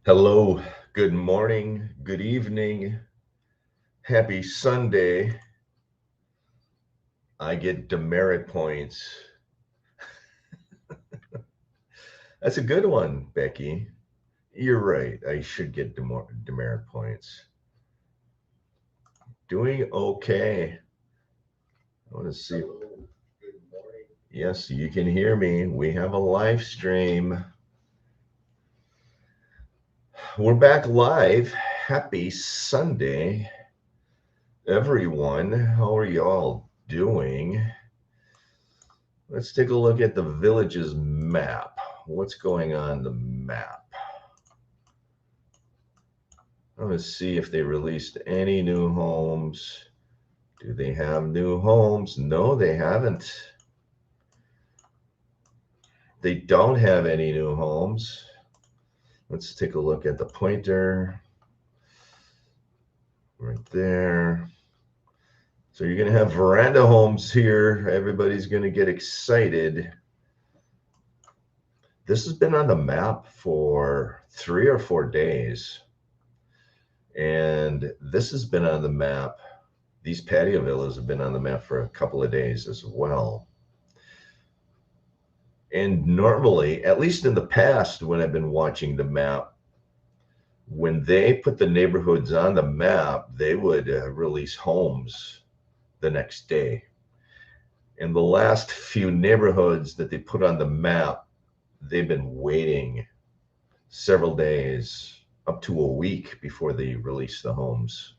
Hello, good morning, good evening, happy Sunday. I get demerit points. That's a good one, Becky. You're right. I should get demerit points. Doing okay. I want to see. Yes, you can hear me. We have a live stream. We're back live. Happy Sunday, everyone. How are y'all doing? Let's take a look at the village's map. What's going on the map? I'm going to see if they released any new homes. Do they have new homes? No, they haven't. They don't have any new homes. Let's take a look at the pointer right there. So you're going to have Veranda homes here. Everybody's going to get excited. This has been on the map for 3 or 4 days. And this has been on the map. These patio villas have been on the map for a couple of days as well. And normally, at least in the past, when I've been watching the map, when they put the neighborhoods on the map, they would release homes the next day. And the last few neighborhoods that they put on the map, they've been waiting several days, up to a week before they release the homes.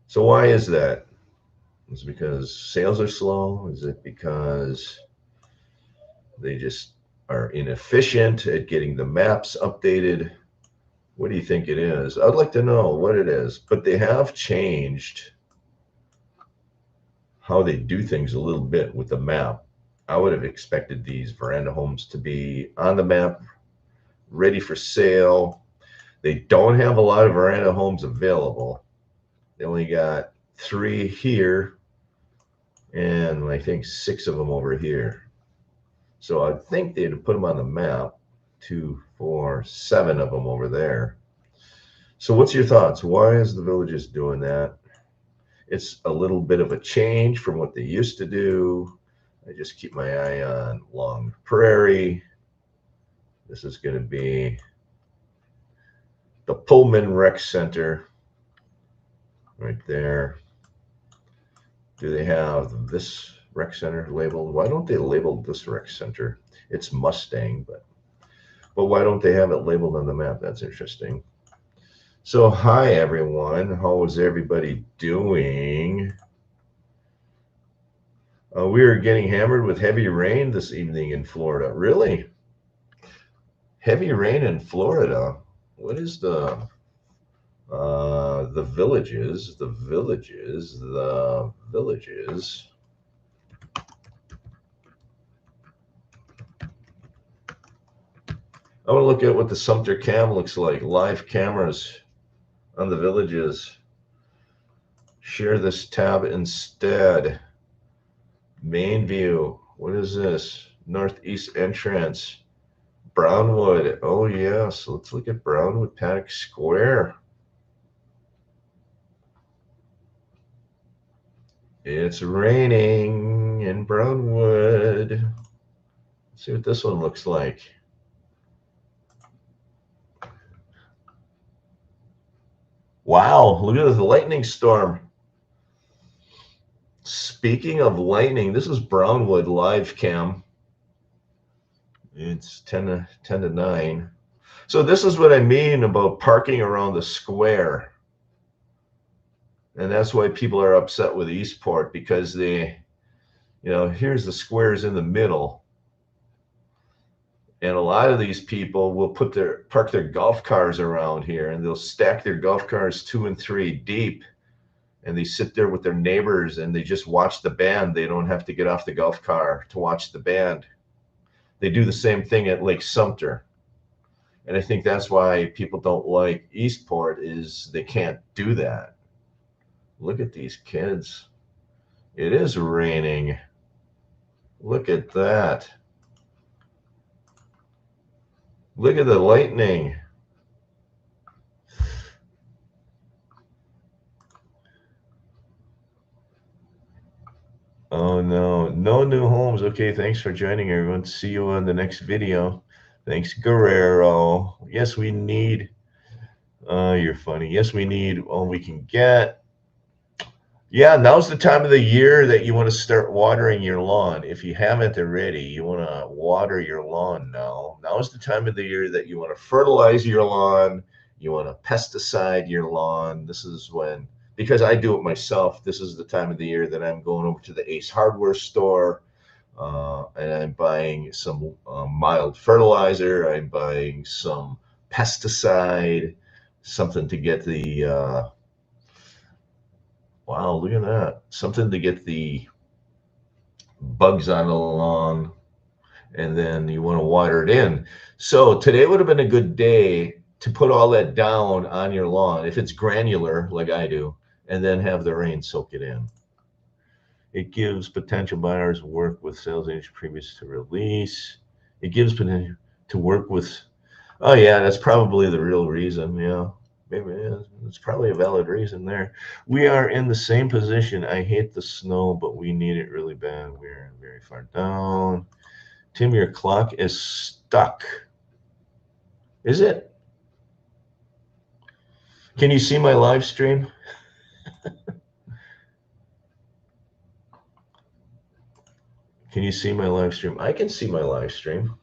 So why is that? Is it because sales are slow? Is it because they just are inefficient at getting the maps updated? What do you think it is? I'd like to know what it is, but they have changed how they do things a little bit with the map. I would have expected these Veranda homes to be on the map, ready for sale. They don't have a lot of Veranda homes available. They only got 3 here, and I think 6 of them over here. So I think they'd put them on the map, 2, 4, 7 of them over there. So what's your thoughts? Why is the Villages doing that? It's a little bit of a change from what they used to do. I just keep my eye on Long Prairie. This is going to be the Pullman Rec Center right there. Do they have this rec center labeled? Why don't they label this rec center? It's Mustang, but why don't they have it labeled on the map? That's interesting. So hi everyone, how is everybody doing? We are getting hammered with heavy rain this evening in Florida. Really? Heavy rain in Florida? What is the villages? The villages. I want to look at what the Sumter Cam looks like. Live cameras on the villages. Share this tab instead. Main view. What is this? Northeast entrance. Brownwood. Oh, yes. Let's look at Brownwood Paddock Square. It's raining in Brownwood. Let's see what this one looks like. Wow, look at the lightning storm. Speaking of lightning, this is Brownwood live cam. It's 10 to 9. So this is what I mean about parking around the square. And that's why people are upset with Eastport, because they, here's the squares in the middle. And a lot of these people will park their golf cars around here, and they'll stack their golf cars 2 and 3 deep. And they sit there with their neighbors and they just watch the band. They don't have to get off the golf car to watch the band. They do the same thing at Lake Sumter. And I think that's why people don't like Eastport, is they can't do that. Look at these kids. It is raining. Look at that. Look at the lightning. Oh, no. No new homes. Okay, thanks for joining, everyone. See you on the next video. Thanks, Guerrero. Yes, we need... you're funny. Yes, we need all we can get. Yeah, now's the time of the year that you want to start watering your lawn. If you haven't already, you want to water your lawn now. Now's the time of the year that you want to fertilize your lawn. You want to pesticide your lawn. This is when, because I do it myself, this is the time of the year that I'm going over to the Ace Hardware store, and I'm buying some mild fertilizer. I'm buying some pesticide, something to get the wow, look at that. Something to get the bugs on the lawn, and then you want to water it in. So today would have been a good day to put all that down on your lawn, if it's granular like I do, and then have the rain soak it in. It gives potential buyers work with sales agents previous to release. It gives potential to work with, oh yeah, that's probably the real reason, yeah. Maybe it's probably a valid reason there. We are in the same position. I hate the snow, but we need it really bad. We're very far down. Tim, your clock is stuck. Is it? Can you see my live stream? Can you see my live stream? I can see my live stream.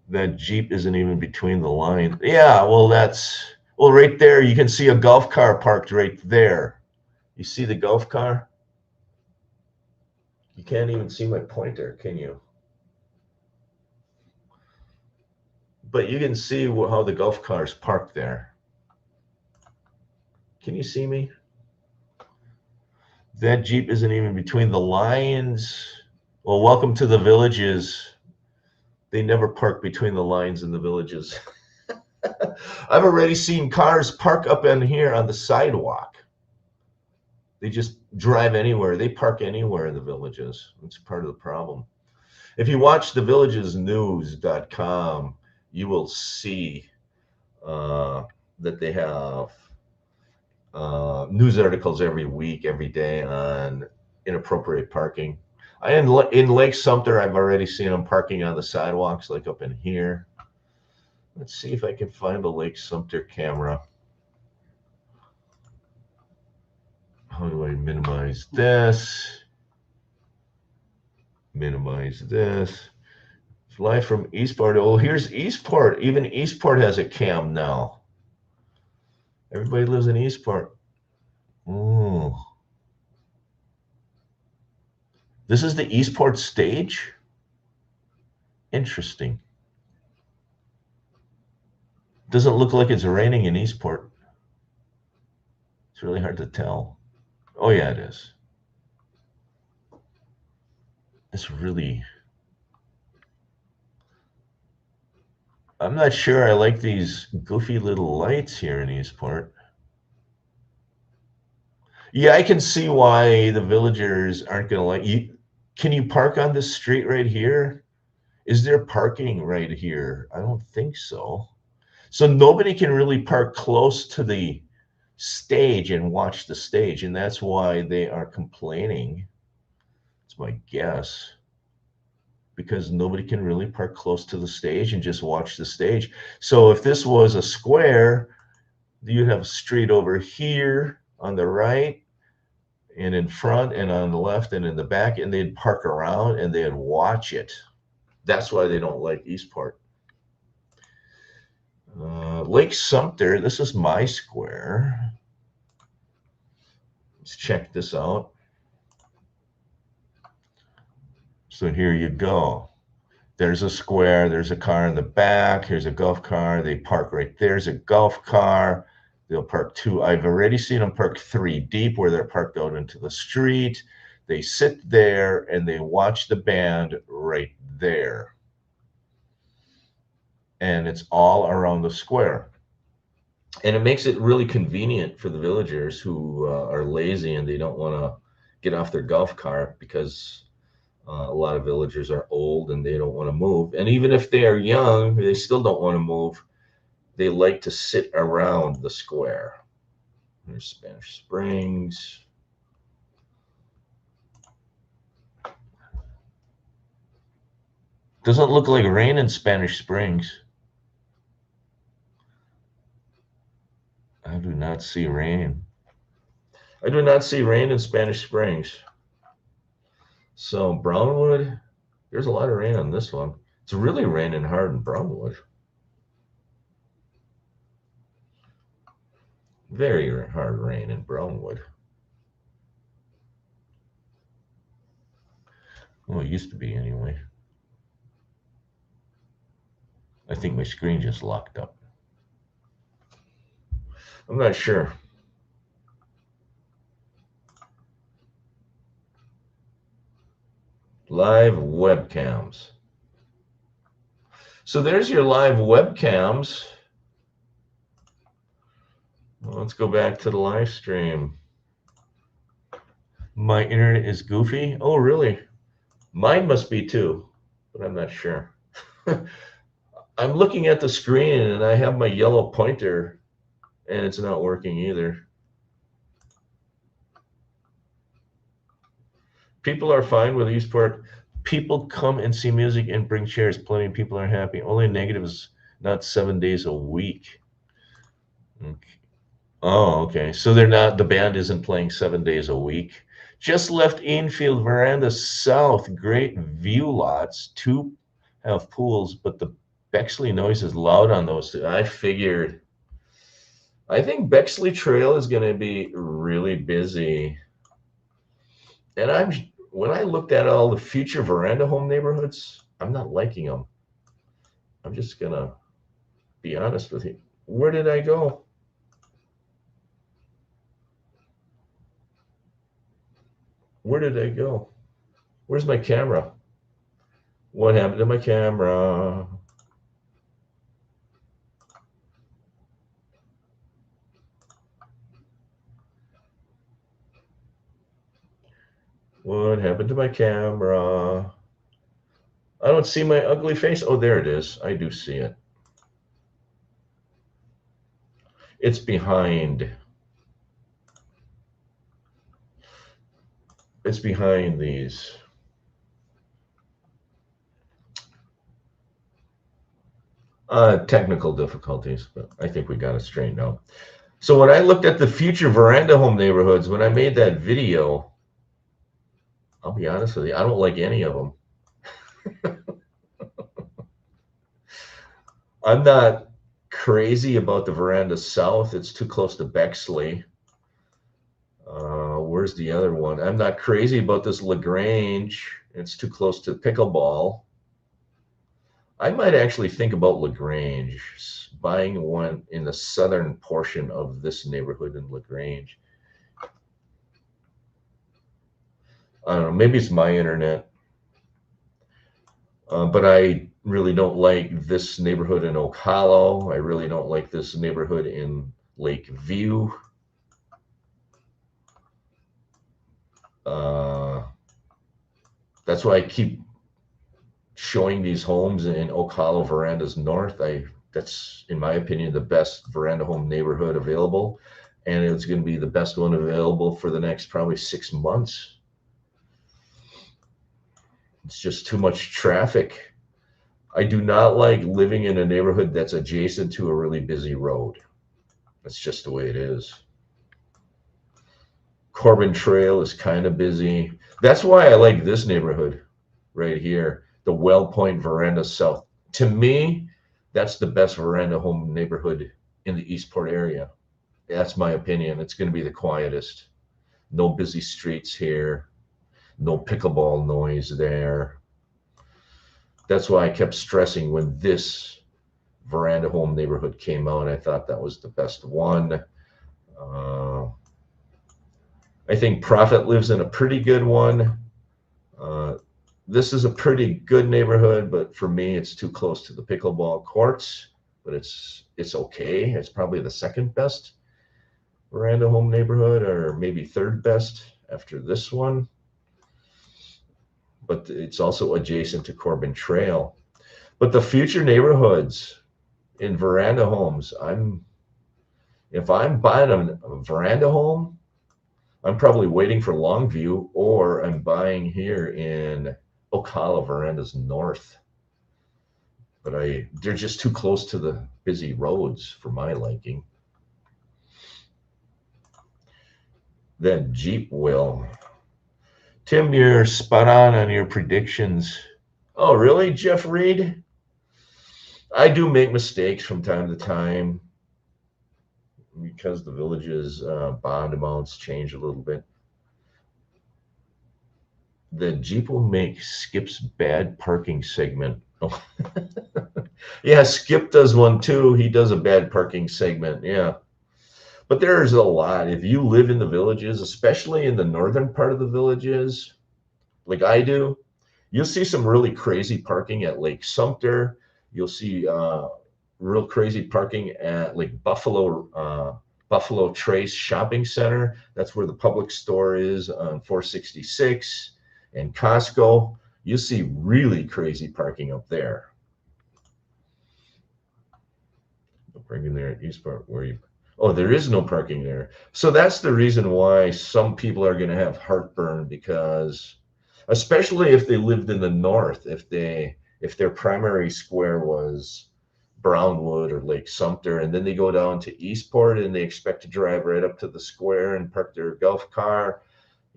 That Jeep isn't even between the lines. Yeah, well, well, right there, you can see a golf car parked right there. You see the golf car? You can't even see my pointer, can you? But you can see how the golf car is parked there. Can you see me? That Jeep isn't even between the lines. Well, welcome to the villages. They never park between the lines in the villages. I've already seen cars park up in here on the sidewalk. They just drive anywhere. They park anywhere in the villages. It's part of the problem. If you watch thevillagesnews.com, you will see that they have news articles every week, every day on inappropriate parking. In Lake Sumter, I've already seen them parking on the sidewalks, like up in here. Let's see if I can find a Lake Sumter camera. How do I minimize this? Minimize this. Live from Eastport. Oh, here's Eastport. Even Eastport has a cam now. Everybody lives in Eastport. Oh. This is the Eastport stage? Interesting. Doesn't look like it's raining in Eastport. It's really hard to tell. Oh, yeah, it is. It's really... I'm not sure I like these goofy little lights here in Eastport. Yeah, I can see why the villagers aren't going to like you. Can you park on this street right here? Is there parking right here? I don't think so. So nobody can really park close to the stage and watch the stage, and that's why they are complaining. It's my guess. Because nobody can really park close to the stage and just watch the stage. So if this was a square, you'd have a street over here on the right and in front and on the left and in the back, and they'd park around and they'd watch it. That's why they don't like Eastport. Lake Sumter, this is my square. Let's check this out. So here you go. There's a square, there's a car in the back, here's a golf car, they park right there's a golf car, they'll park two. I've already seen them park 3 deep where they're parked out into the street. They sit there and they watch the band right there. And it's all around the square. And it makes it really convenient for the villagers who are lazy and they don't want to get off their golf car, because a lot of villagers are old and they don't want to move. And even if they are young, they still don't want to move. They like to sit around the square. There's Spanish Springs. Doesn't look like rain in Spanish Springs. I do not see rain. I do not see rain in Spanish Springs. So Brownwood, there's a lot of rain on this one. It's really raining hard in Brownwood. Very hard rain in Brownwood. Well, it used to be anyway. I think my screen just locked up. I'm not sure. Live webcams. So there's your live webcams. Well, let's go back to the live stream. My internet is goofy. Oh, really? Mine must be too, but I'm not sure. I'm looking at the screen and I have my yellow pointer and it's not working either. People are fine with Eastport. People come and see music and bring chairs. Plenty of people are happy. Only negative is not 7 days a week. Okay. Oh, okay. So they're not, the band isn't playing 7 days a week. Just left Enfield Veranda South. Great view lots. 2 have pools, but the Bexley noise is loud on those 2. I figured. I think Bexley Trail is going to be really busy. And when I looked at all the future Veranda home neighborhoods, I'm not liking them. I'm just going to be honest with you. Where did I go? Where did I go? Where's my camera? What happened to my camera? What happened to my camera? I don't see my ugly face. Oh, there it is. I do see it. It's behind. It's behind these. Technical difficulties, but I think we got it straightened out. So when I looked at the future Veranda home neighborhoods, when I made that video, I'll be honest with you, I don't like any of them. I'm not crazy about the Veranda South. It's too close to Bexley. Where's the other one? I'm not crazy about this LaGrange. It's too close to pickleball. I might actually think about LaGrange, buying one in the southern portion of this neighborhood in LaGrange. I don't know, maybe it's my internet. But I really don't like this neighborhood in Oak Hollow. I really don't like this neighborhood in Lakeview. That's why I keep showing these homes in Oak Hollow Verandas North. That's, in my opinion, the best Veranda home neighborhood available. And it's going to be the best one available for the next probably 6 months. It's just too much traffic. I do not like living in a neighborhood that's adjacent to a really busy road. That's just the way it is. Corbin Trail is kind of busy. That's why I like this neighborhood right here, the Well Point Veranda South. To me, that's the best Veranda home neighborhood in the Eastport area. That's my opinion. It's going to be the quietest. No busy streets here. No pickleball noise there. That's why I kept stressing when this Veranda home neighborhood came out. I thought that was the best one. I think Prophet lives in a pretty good one. This is a pretty good neighborhood, but for me, it's too close to the pickleball courts. But it's okay. It's probably the second best Veranda home neighborhood, or maybe third best after this one. But it's also adjacent to Corbin Trail. But the future neighborhoods in Veranda homes, if I'm buying a Veranda home, I'm probably waiting for Longview, or I'm buying here in Oak Hollow Verandas North. but they're just too close to the busy roads for my liking. Then Jeep will. Tim, you're spot on your predictions. Oh, really, Jeff Reed? I do make mistakes from time to time because the village's bond amounts change a little bit. The Jeep will make Skip's bad parking segment. Oh. Yeah, Skip does one too. He does a bad parking segment. Yeah. But there's a lot. If you live in the villages, especially in the northern part of the villages, like I do, you'll see some really crazy parking at Lake Sumter. You'll see real crazy parking at like Buffalo Trace Shopping Center. That's where the public store is on 466 and Costco. You'll see really crazy parking up there. No parking there at Eastport where you. Oh, there is no parking there. So that's the reason why some people are going to have heartburn, because especially if they lived in the north, if their primary square was Brownwood or Lake Sumter, and then they go down to Eastport and they expect to drive right up to the square and park their golf car,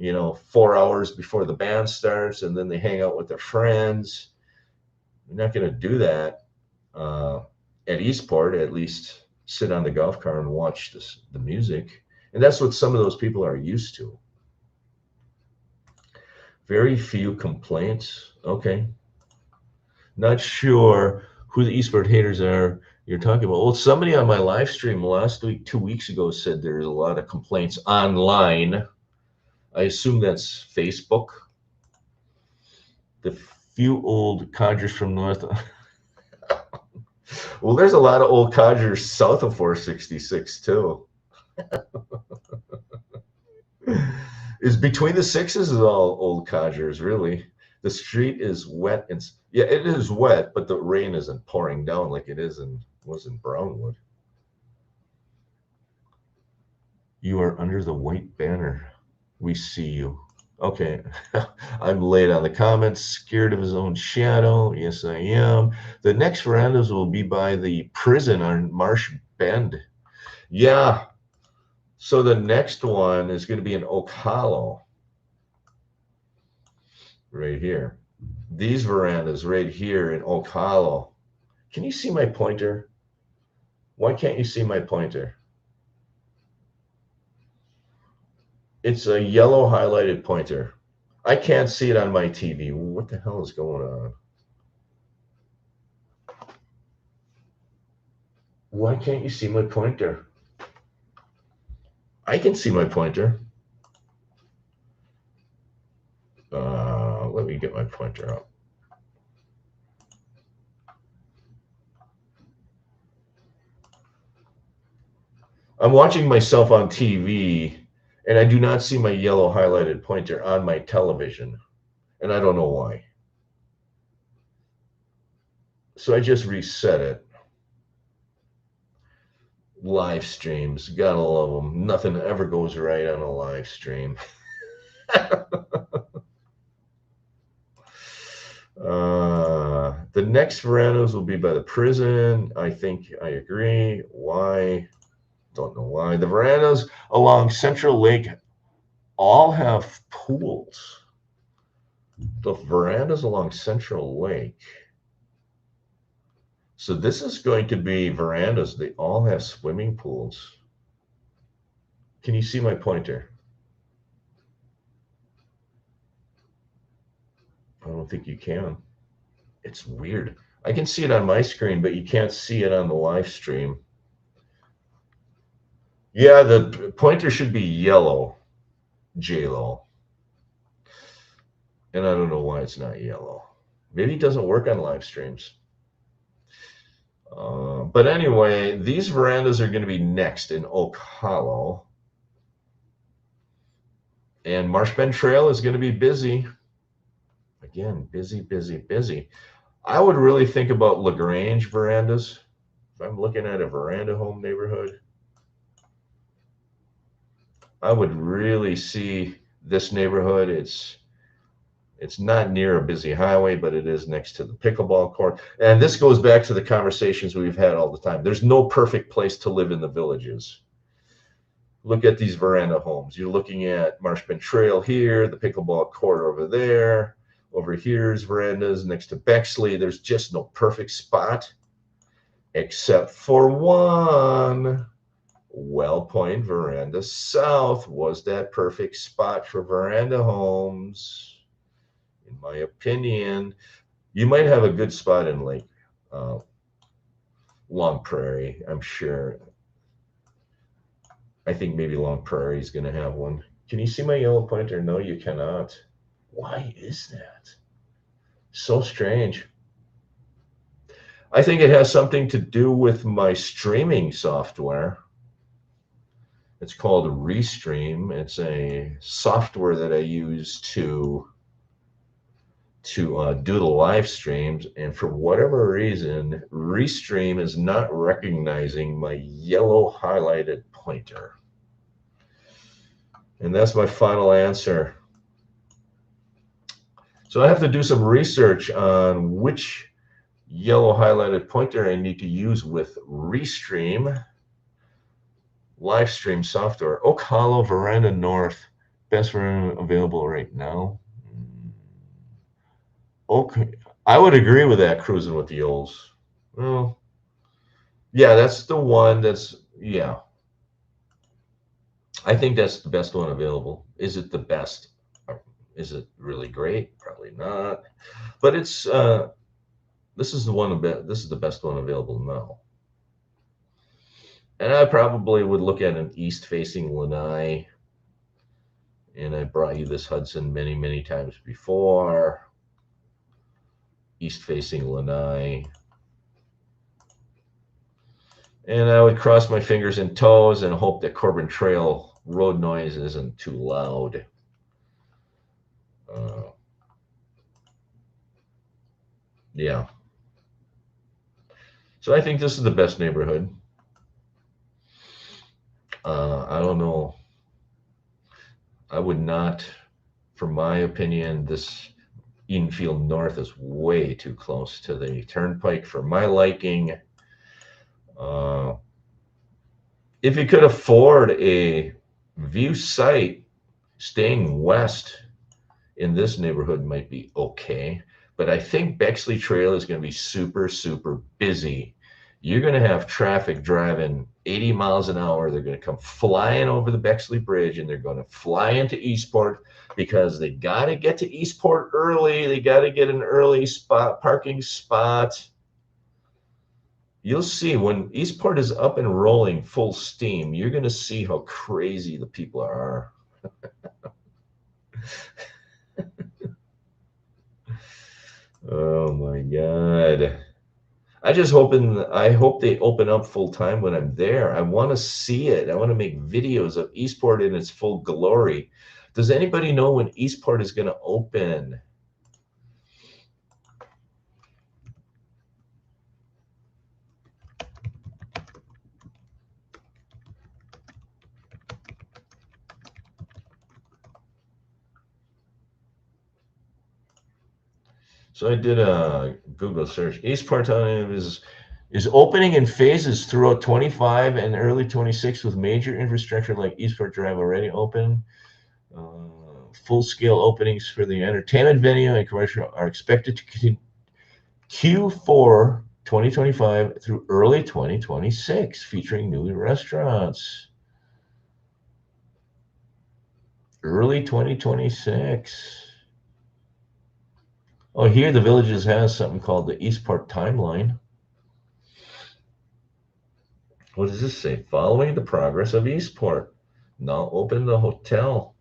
4 hours before the band starts, and then they hang out with their friends. You're not going to do that at Eastport. At least sit on the golf car and watch the music. And that's what some of those people are used to. Very few complaints. Okay. Not sure who the Eastport haters are you're talking about. Well, somebody on my live stream last week, 2 weeks ago, said there's a lot of complaints online. I assume that's Facebook. The few old codgers from north. Well, there's a lot of old codgers south of 466 too. Is between the sixes is all old codgers, really. The street is wet and yeah, it is wet, but the rain isn't pouring down like it was in Brownwood. You are under the white banner. We see you. Okay. I'm late on the comments. Scared of his own shadow. Yes, I am. The next verandas will be by the prison on Marsh Bend. Yeah. So the next one is going to be in Oak Hollow. Right here. These verandas right here in Oak Hollow. Can you see my pointer? Why can't you see my pointer? It's a yellow highlighted pointer. I can't see it on my TV. What the hell is going on? Why can't you see my pointer? I can see my pointer. Let me get my pointer up. I'm watching myself on TV, and I do not see my yellow highlighted pointer on my television, and I don't know why. So I just reset it. Live streams, gotta love them. Nothing ever goes right on a live stream. The next verandas will be by the prison. I think I agree. Why? Don't know why. The verandas along Central Lake all have pools. The verandas along Central Lake. So this is going to be verandas. They all have swimming pools. Can you see my pointer? I don't think you can. It's weird. I can see it on my screen, but you can't see it on the live stream. Yeah, the pointer should be yellow, J-Lo. And I don't know why it's not yellow. Maybe it doesn't work on live streams. But anyway, these verandas are going to be next in Oak Hollow. And Marsh Bend Trail is going to be busy. Again, busy, busy, busy. I would really think about LaGrange verandas. If I'm looking at a veranda home neighborhood, I would really see this neighborhood. It's not near a busy highway, but it is next to the pickleball court. And this goes back to the conversations we've had all the time. There's no perfect place to live in the villages. Look at these veranda homes. You're looking at Marshman Trail here, the pickleball court over there. Over here's verandas next to Bexley. There's just no perfect spot except for one. Well Point Veranda South was that perfect spot for veranda homes, in my opinion. You might have a good spot in Lake Long Prairie, I'm sure. I think maybe Long Prairie is going to have one. Can you see my yellow pointer? No, you cannot. Why is that? So strange. I think it has something to do with my streaming software. It's called Restream. It's a software that I use to do the live streams, and for whatever reason, Restream is not recognizing my yellow highlighted pointer. And that's my final answer. So I have to do some research on which yellow highlighted pointer I need to use with Restream live stream software. Oak Hollow, Veranda North, best veranda available right now. Okay, I would agree with that. Cruising with the Olds. Well, yeah, that's the one. Yeah. I think that's the best one available. Is it the best? Is it really great? Probably not. But it's this is the one. This is the best one available now. And I probably would look at an east-facing lanai. And I brought you this Hudson many, many times before. East-facing lanai. And I would cross my fingers and toes and hope that Corbin Trail road noise isn't too loud. Yeah. So I think this is the best neighborhood. I don't know. I would not, from my opinion, this Edenfield North is way too close to the turnpike for my liking. If you could afford a view site, staying west in this neighborhood might be okay. But I think Bexley Trail is going to be super, super busy. You're going to have traffic driving 80 miles an hour. They're going to come flying over the Bexley Bridge, and they're going to fly into Eastport because they got to get to Eastport early. They got to get an early parking spot. You'll see when Eastport is up and rolling full steam, you're going to see how crazy the people are. Oh my God. I hope they open up full time when I'm there. I want to see it. I want to make videos of Eastport in its full glory. Does anybody know when Eastport is going to open? So I did a Google search. Eastport is opening in phases throughout 25 and early 26 with major infrastructure like Eastport Drive already open. Full-scale openings for the entertainment venue and commercial are expected to continue Q4 2025 through early 2026, featuring new restaurants. Early 2026. Oh, here the Villages has something called the Eastport Timeline. What does this say? Following the progress of Eastport. Now open the hotel.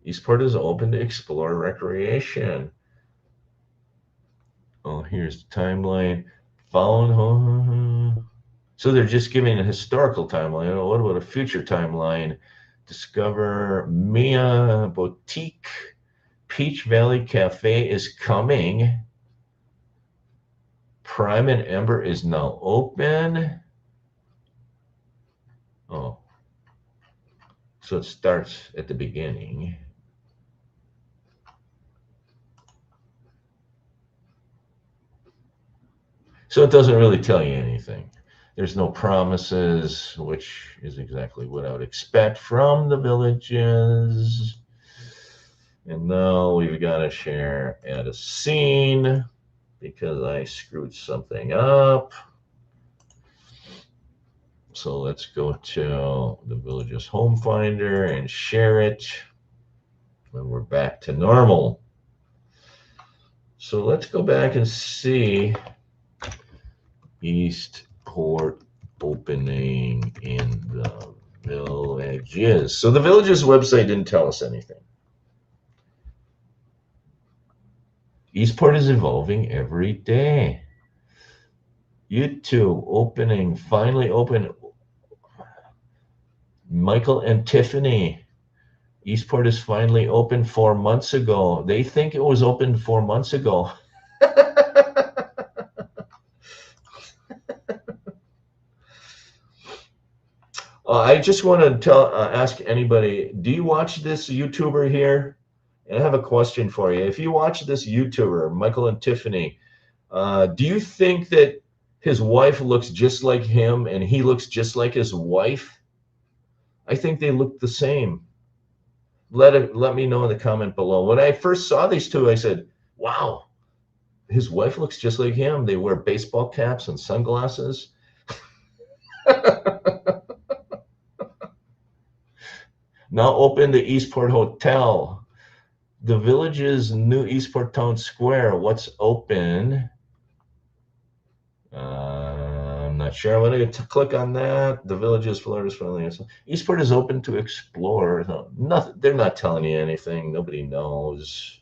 Eastport is open to explore recreation. Oh, here's the timeline. Following. So they're just giving a historical timeline. Oh, what about a future timeline? Discover Mia Boutique. Peach Valley Cafe is coming. Prime and Ember is now open. Oh, so it starts at the beginning. So it doesn't really tell you anything. There's no promises, which is exactly what I would expect from the villages. And now we've got to share add a scene because I screwed something up. So let's go to the villages home finder and share it. And we're back to normal. So let's go back and see Eastport opening in the villages. So the villages website didn't tell us anything. Eastport is evolving every day. YouTube opening, finally open. Michael and Tiffany. Eastport is finally open 4 months ago. They think it was open 4 months ago. I just want to ask anybody, do you watch this YouTuber here? And I have a question for you. If you watch this YouTuber, Michael and Tiffany, do you think that his wife looks just like him and he looks just like his wife? I think they look the same. Let me know in the comment below. When I first saw these two, I said, wow, his wife looks just like him. They wear baseball caps and sunglasses. Now open the Eastport Hotel. The village's new Eastport Town Square. What's open? I'm not sure. I'm going to click on that. The village's Florida's friendly. Eastport is open to explore. Nothing. They're not telling you anything. Nobody knows.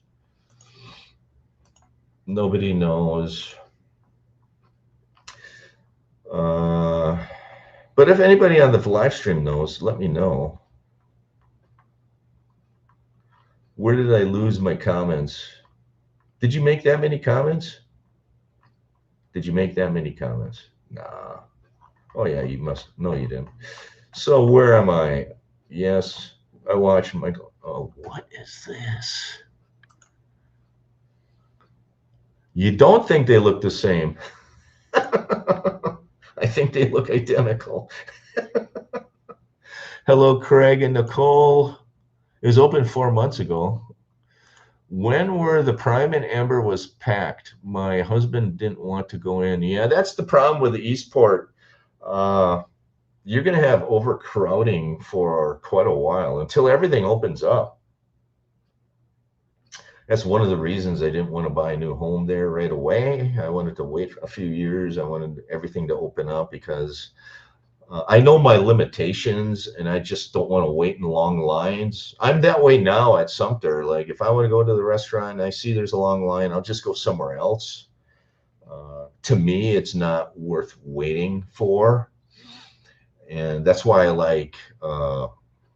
Nobody knows. But if anybody on the live stream knows, let me know. Where did I lose my comments? Did you make that many comments? Did you make that many comments? Nah. Oh, yeah, you must. No, you didn't. So where am I? Yes, I watch Michael. Oh, what is this? You don't think they look the same. I think they look identical. Hello, Craig and Nicole. It was open 4 months ago. When were the Prime and Amber was packed? My husband didn't want to go in. Yeah, that's the problem with the Eastport. You're going to have overcrowding for quite a while until everything opens up. That's one of the reasons I didn't want to buy a new home there right away. I wanted to wait a few years. I wanted everything to open up because I know my limitations and I just don't want to wait in long lines. I'm that way now at Sumter. Like if I want to go to the restaurant and I see there's a long line, I'll just go somewhere else. To me, it's not worth waiting for. And that's why I like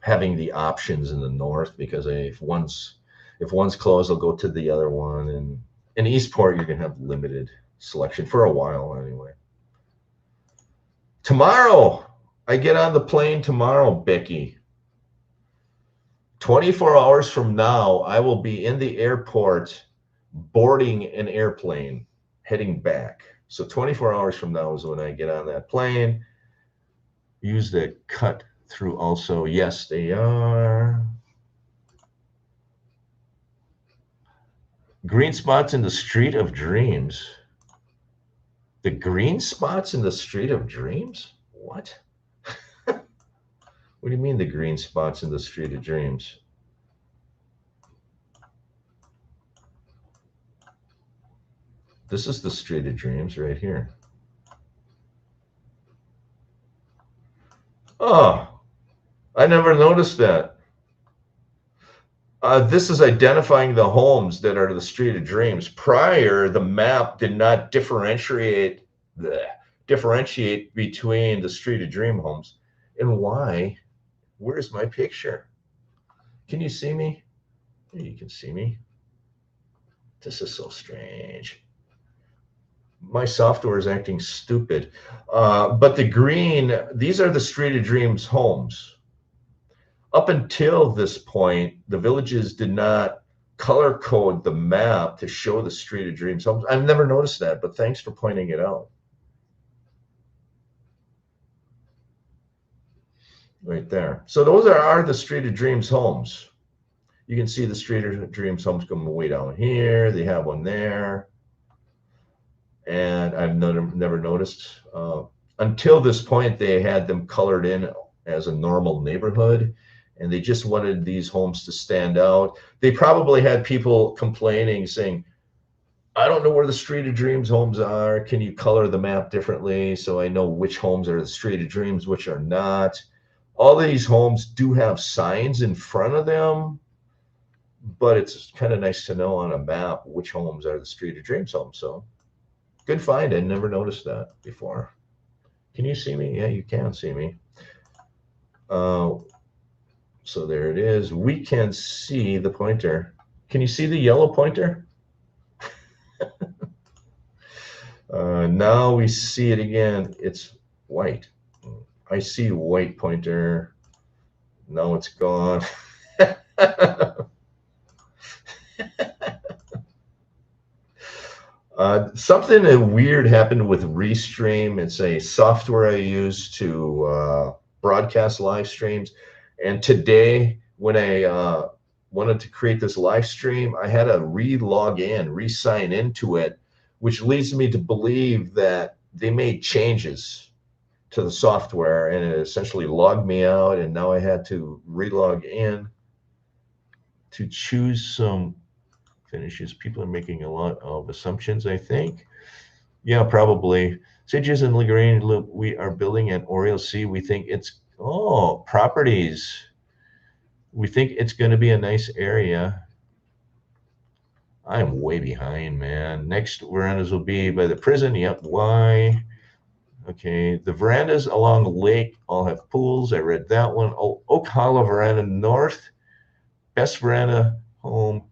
having the options in the north, because if one's closed, I'll go to the other one. And in Eastport, you're going to have limited selection for a while anyway. Tomorrow, I get on the plane tomorrow, Becky. 24 hours from now, I will be in the airport boarding an airplane heading back. So 24 hours from now is when I get on that plane. Use the cut through also. Yes, they are. Green spots in the Street of Dreams. The green spots in the Street of Dreams? What? What do you mean the green spots in the Street of Dreams? This is the Street of Dreams right here. Oh, I never noticed that. This is identifying the homes that are the Street of Dreams. Prior, the map did not differentiate between the Street of Dream homes. And why? Where's my picture? Can you see me? You can see me. This is so strange. My software is acting stupid. But the green, these are the Street of Dreams homes. Up until this point, the villages did not color code the map to show the Street of Dreams homes. I've never noticed that, but thanks for pointing it out. right there. So those are the Street of Dreams homes. You can see the Street of Dreams homes coming way down here. They have one there. And I've never noticed. Until this point, they had them colored in as a normal neighborhood, and they just wanted these homes to stand out. They probably had people complaining, saying, I don't know where the Street of Dreams homes are. Can you color the map differently so I know which homes are the Street of Dreams, which are not? All of these homes do have signs in front of them, but it's kind of nice to know on a map which homes are the Street of Dreams homes. So good find. I never noticed that before. Can you see me? Yeah, you can see me. Uh, so there it is. We can see the pointer. Can you see the yellow pointer? Now we see it again. It's white. I see white pointer. Now it's gone. Something weird happened with Restream. It's a software I use to broadcast live streams. And today, when I wanted to create this live stream, I had to re-log in, re-sign into it, which leads me to believe that they made changes to the software and it essentially logged me out. And now I had to re-log in to choose some finishes. People are making a lot of assumptions, I think. Yeah, probably. Sages and Lagrange Loop, we are building an Oriole C. We think it's, oh, properties. We think it's going to be a nice area. I'm way behind, man. Next verandas will be by the prison. Yep, why? Okay, the verandas along the lake all have pools. I read that one. Oh, Oak Hollow Veranda North, best veranda home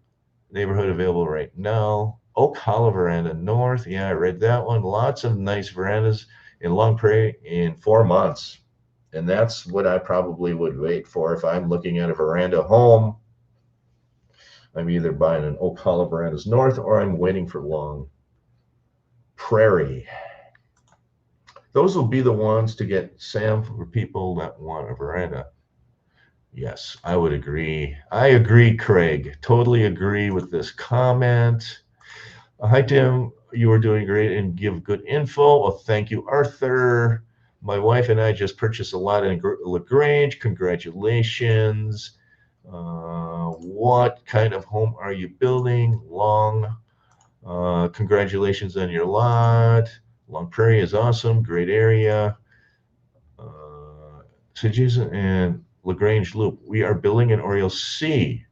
neighborhood available right now. Oak Hollow Veranda North. Yeah, I read that one. Lots of nice verandas in Long Prairie in 4 months. And that's what I probably would wait for if I'm looking at a veranda home. I'm either buying an Oak Hollow Verandas North or I'm waiting for Long Prairie. Those will be the ones to get Sam for people that want a veranda. Yes, I would agree. I agree, Craig. Totally agree with this comment. Hi, Tim. You are doing great and give good info. Well, thank you, Arthur. My wife and I just purchased a lot in LaGrange. Congratulations. What kind of home are you building? Long. Congratulations on your lot. Long Prairie is awesome. Great area. Sages and LaGrange Loop. We are building an Oriole C.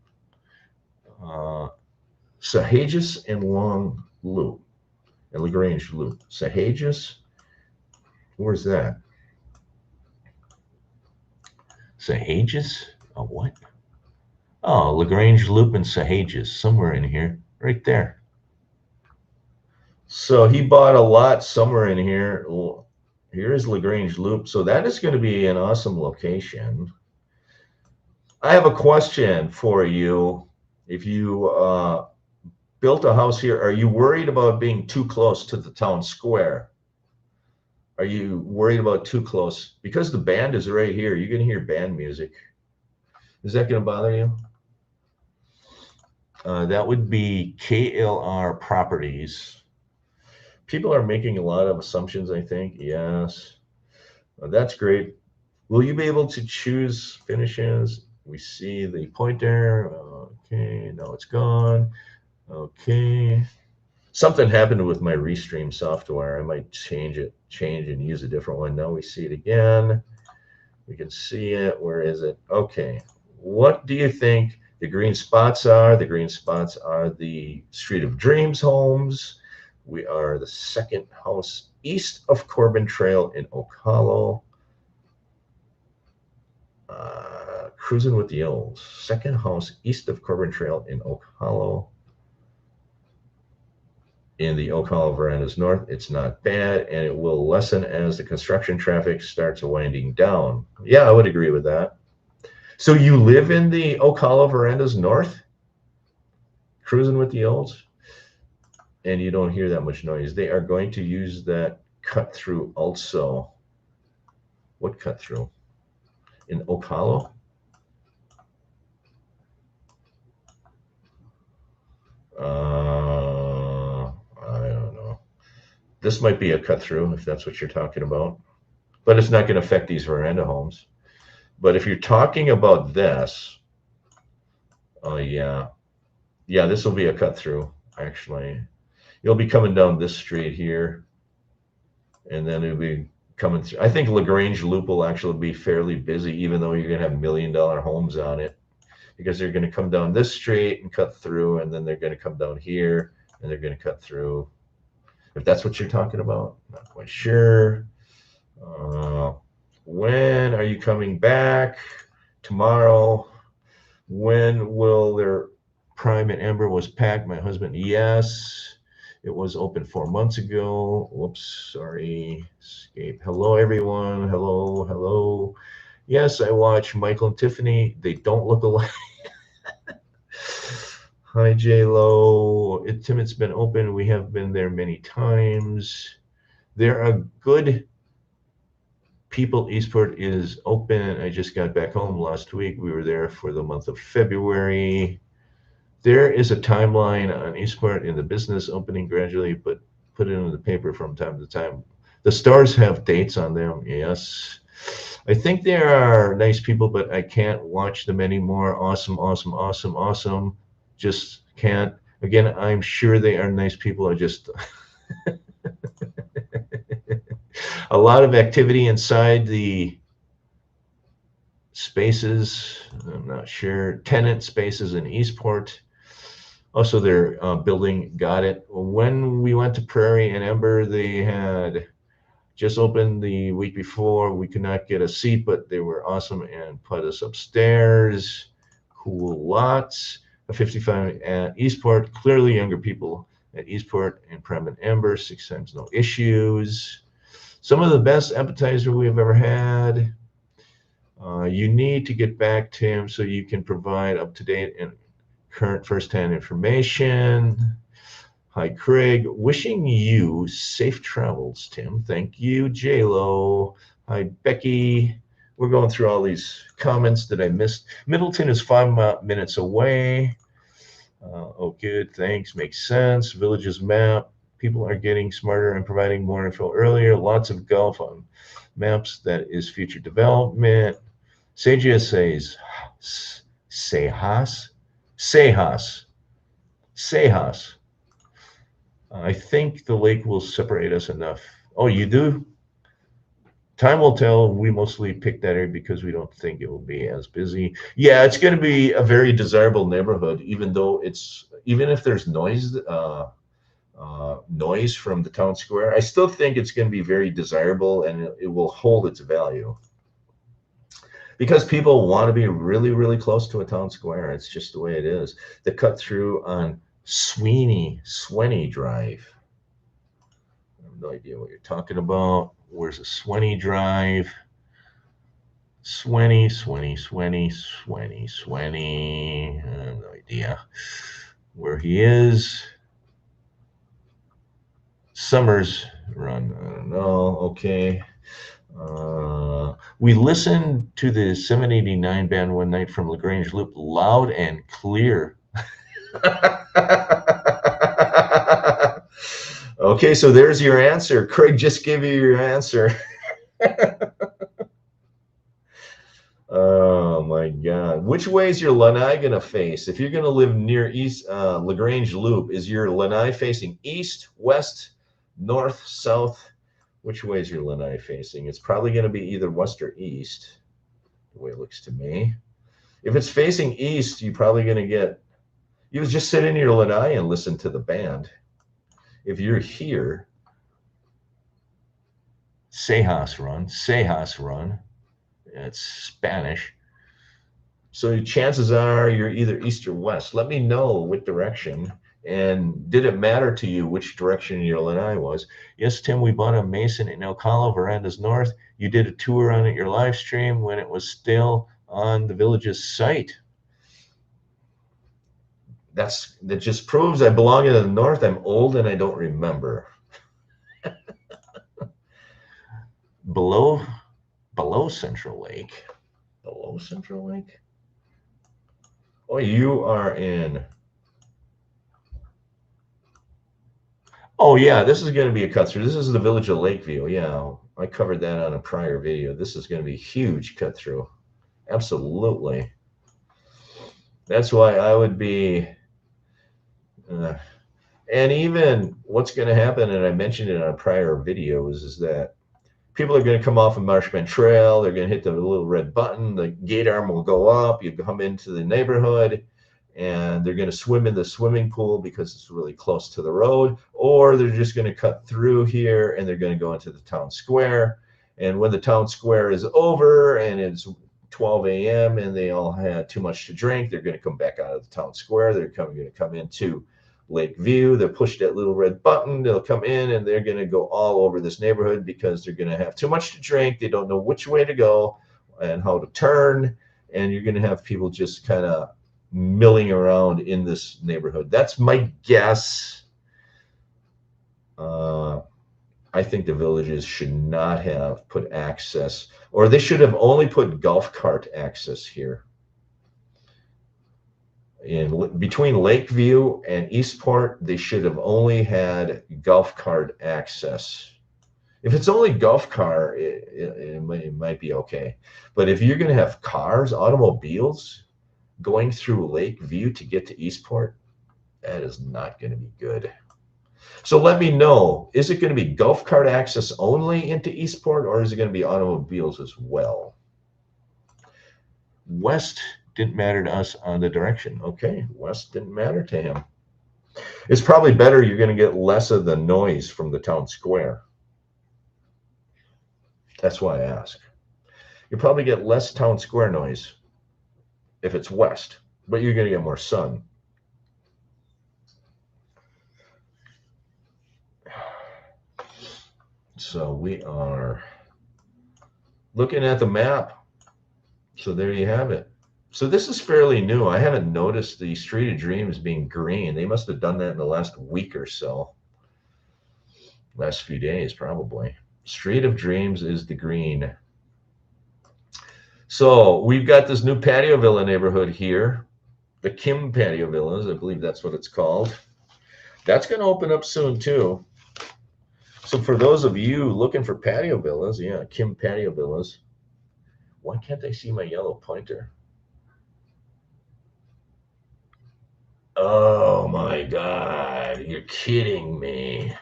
Sahajas and Long Loop and LaGrange Loop. Sahajas, where's that? Sahajas? Oh, what? Oh, LaGrange Loop and Sahajas, somewhere in here, right there. So he bought a lot somewhere in here. Here is LaGrange Loop. So that is going to be an awesome location. I have a question for you. If you built a house here, are you worried about being too close to the town square? Are you worried about too close? Because the band is right here. You're going to hear band music. Is that going to bother you? That would be KLR Properties. People are making a lot of assumptions, I think. Yes. That's great. Will you be able to choose finishes? We see the pointer. Okay, now it's gone. Okay. Something happened with my Restream software. I might change and use a different one. Now we see it again. We can see it. Where is it? Okay. What do you think the green spots are? The green spots are the Street of Dreams homes. We are the second house east of Corbin Trail in Oak Hollow. Cruising with the Elves. Second house east of Corbin Trail in Oak Hollow. In the Oak Hollow Verandas North, it's not bad, and it will lessen as the construction traffic starts winding down. Yeah, I would agree with that. So you live in the Oak Hollow Verandas North? Cruising with the Elves? And you don't hear that much noise. They are going to use that cut through also. What cut through? in Oak Hollow. I don't know. This might be a cut through if that's what you're talking about, but it's not going to affect these veranda homes. But if you're talking about this, oh yeah, this will be a cut through. Actually, you'll be coming down this street here, and then it'll be coming through. I think Lagrange Loop will actually be fairly busy, even though you're going to have $1 million homes on it, because they're going to come down this street and cut through, and then they're going to come down here and they're going to cut through. If that's what you're talking about, not quite sure. When are you coming back? Tomorrow. When will their Prime and Ember was packed? My husband, yes. It was open 4 months ago. Whoops, sorry. Escape. Hello, everyone. Hello, hello. Yes, I watch Michael and Tiffany. They don't look alike. Hi, J-Lo. It's been open. We have been there many times. There are good people. Eastport is open. I just got back home last week. We were there for the month of February. There is a timeline on Eastport in the business opening gradually, but put it in the paper from time to time. The stars have dates on them, yes. I think they are nice people, but I can't watch them anymore. Awesome, awesome, awesome, awesome. Just can't. Again, I'm sure they are nice people. I just a lot of activity inside the spaces. I'm not sure. Tenant spaces in Eastport. Also, their building got it. When we went to Prairie and Ember, they had just opened the week before. We could not get a seat, but they were awesome and put us upstairs. Cool lots. A 55 at Eastport. Clearly younger people at Eastport and Prem and Ember. 6 times no issues. Some of the best appetizer we have ever had. You need to get back to him so you can provide up-to-date and current first-hand information. Hi, Craig. Wishing you safe travels, Tim. Thank you, J-Lo. Hi, Becky. We're going through all these comments that I missed. Middleton is 5 minutes away. Oh, good. Thanks. Makes sense. Villages map. People are getting smarter and providing more info earlier. Lots of golf on maps. That is future development. Sagia says, Sejas. I think the lake will separate us enough. Oh, you do? Time will tell. We mostly picked that area because we don't think it will be as busy. Yeah, it's going to be a very desirable neighborhood, even if there's noise from the town square. I still think it's going to be very desirable, and it will hold its value because people want to be really, really close to a town square. It's just the way it is. The cut through on Swenny Drive. I have no idea what you're talking about. Where's a Swenny Drive? Swenny. I have no idea where he is. Summers Run. I don't know. Okay. We listened to the 789 band one night from Lagrange Loop loud and clear. Okay, so there's your answer. Craig just gave you your answer. Oh my God. Which way is your lanai going to face? If you're going to live near East Lagrange Loop, is your lanai facing east, west, north, south? Which way is your lanai facing? It's probably going to be either west or east, the way it looks to me. If it's facing east, you're probably going to get, you just sit in your lanai and listen to the band. If you're here, Sejas Run. It's Spanish. So chances are you're either east or west. Let me know what direction. And did it matter to you which direction your lanai was? Yes, Tim, we bought a Mason in El Calo, Veranda's north. You did a tour on it, your live stream, when it was still on the village's site. That just proves I belong in the north. I'm old and I don't remember. below Central Lake. below Central Lake? Oh, you are in. Oh, yeah, this is going to be a cut through. This is the village of Lakeview. Yeah, I covered that on a prior video. This is going to be a huge cut through. Absolutely. That's why I would be. Uh, and even what's going to happen, and I mentioned it on prior videos, is that people are going to come off of Marshman Trail. They're going to hit the little red button. The gate arm will go up. You come into the neighborhood, and they're going to swim in the swimming pool because it's really close to the road. Or they're just going to cut through here, and they're going to go into the town square. And when the town square is over and it's 12 a.m. and they all had too much to drink, they're going to come back out of the town square. They're going to come into Lakeview. They'll push that little red button. They'll come in and they're going to go all over this neighborhood because they're going to have too much to drink. They don't know which way to go and how to turn. And you're going to have people just kind of milling around in this neighborhood. That's my guess. I think the villages should not have put access, or they should have only put golf cart access here. In between Lakeview and Eastport, they should have only had golf cart access. If it's only golf car, it might be okay. But if you're going to have cars, automobiles going through Lakeview to get to Eastport, that is not going to be good. So let me know, is it going to be golf cart access only into Eastport, or is it going to be automobiles as well? West didn't matter to us on the direction. Okay, west didn't matter to him. It's probably better. You're going to get less of the noise from the town square. That's why I ask. You probably get less town square noise if it's west, but you're going to get more sun. So we are looking at the map. So there you have it. So this is fairly new. I haven't noticed the Street of Dreams being green. They must have done that in the last week or so. Last few days, probably. Street of Dreams is the green. So we've got this new patio villa neighborhood here. The Kim Patio Villas, I believe that's what it's called. That's going to open up soon too. So for those of you looking for patio villas, yeah, Kim Patio Villas. Why can't I see my yellow pointer? Oh my God, you're kidding me.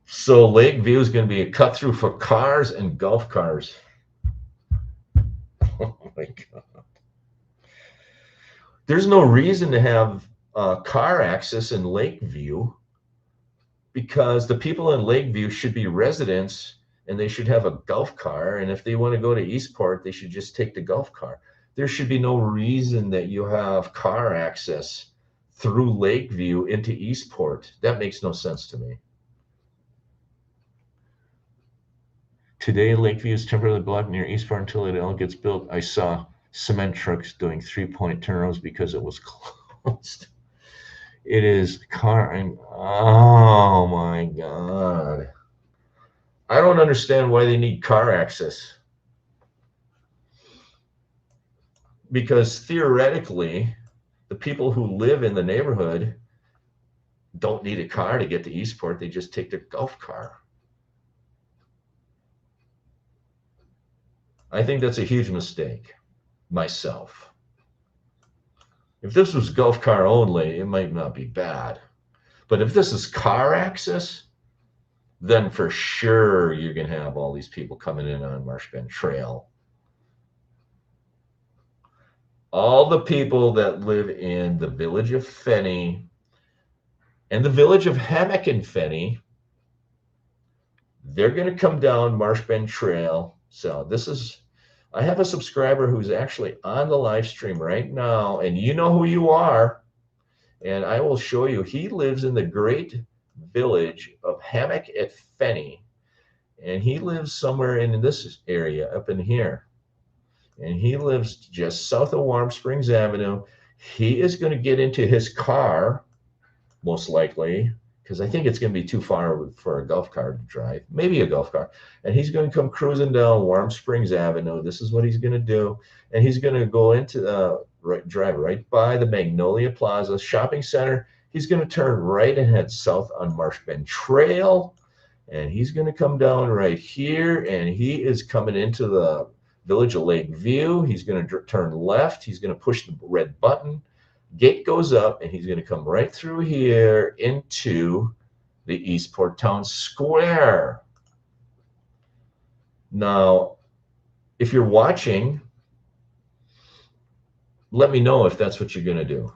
So Lakeview is going to be a cut through for cars and golf cars. Oh my God. There's no reason to have car access in Lakeview because the people in Lakeview should be residents and they should have a golf car. And if they want to go to Eastport, they should just take the golf car. There should be no reason that you have car access through Lakeview into Eastport. That makes no sense to me. Today, Lakeview is temporarily blocked near Eastport until it all gets built. I saw cement trucks doing 3-point turnarounds because it was closed. It is car and oh my God. I don't understand why they need car access. Because theoretically, the people who live in the neighborhood don't need a car to get to Eastport. They just take their golf car. I think that's a huge mistake myself. If this was golf car only, it might not be bad. But if this is car access, then for sure you're going to have all these people coming in on Marshman Trail. All the people that live in the village of Fenny and the village of Hammock and Fenny, they're going to come down Marshman Trail. So this is, I have a subscriber who's actually on the live stream right now, and you know who you are. And I will show you. He lives in the great village of Hammock at Fenny. And he lives somewhere in this area up in here. And he lives just south of Warm Springs Avenue. He is going to get into his car, most likely, because I think it's going to be too far for a golf cart to drive, maybe a golf car. And he's going to come cruising down Warm Springs Avenue. This is what he's going to do. And he's going to go into drive right by the Magnolia Plaza shopping center. He's going to turn right and head south on Marsh Bend Trail. And he's going to come down right here. And he is coming into the Village of Lakeview. He's going to turn left. He's going to push the red button. Gate goes up, and he's going to come right through here into the Eastport Town Square. Now, if you're watching, let me know if that's what you're going to do.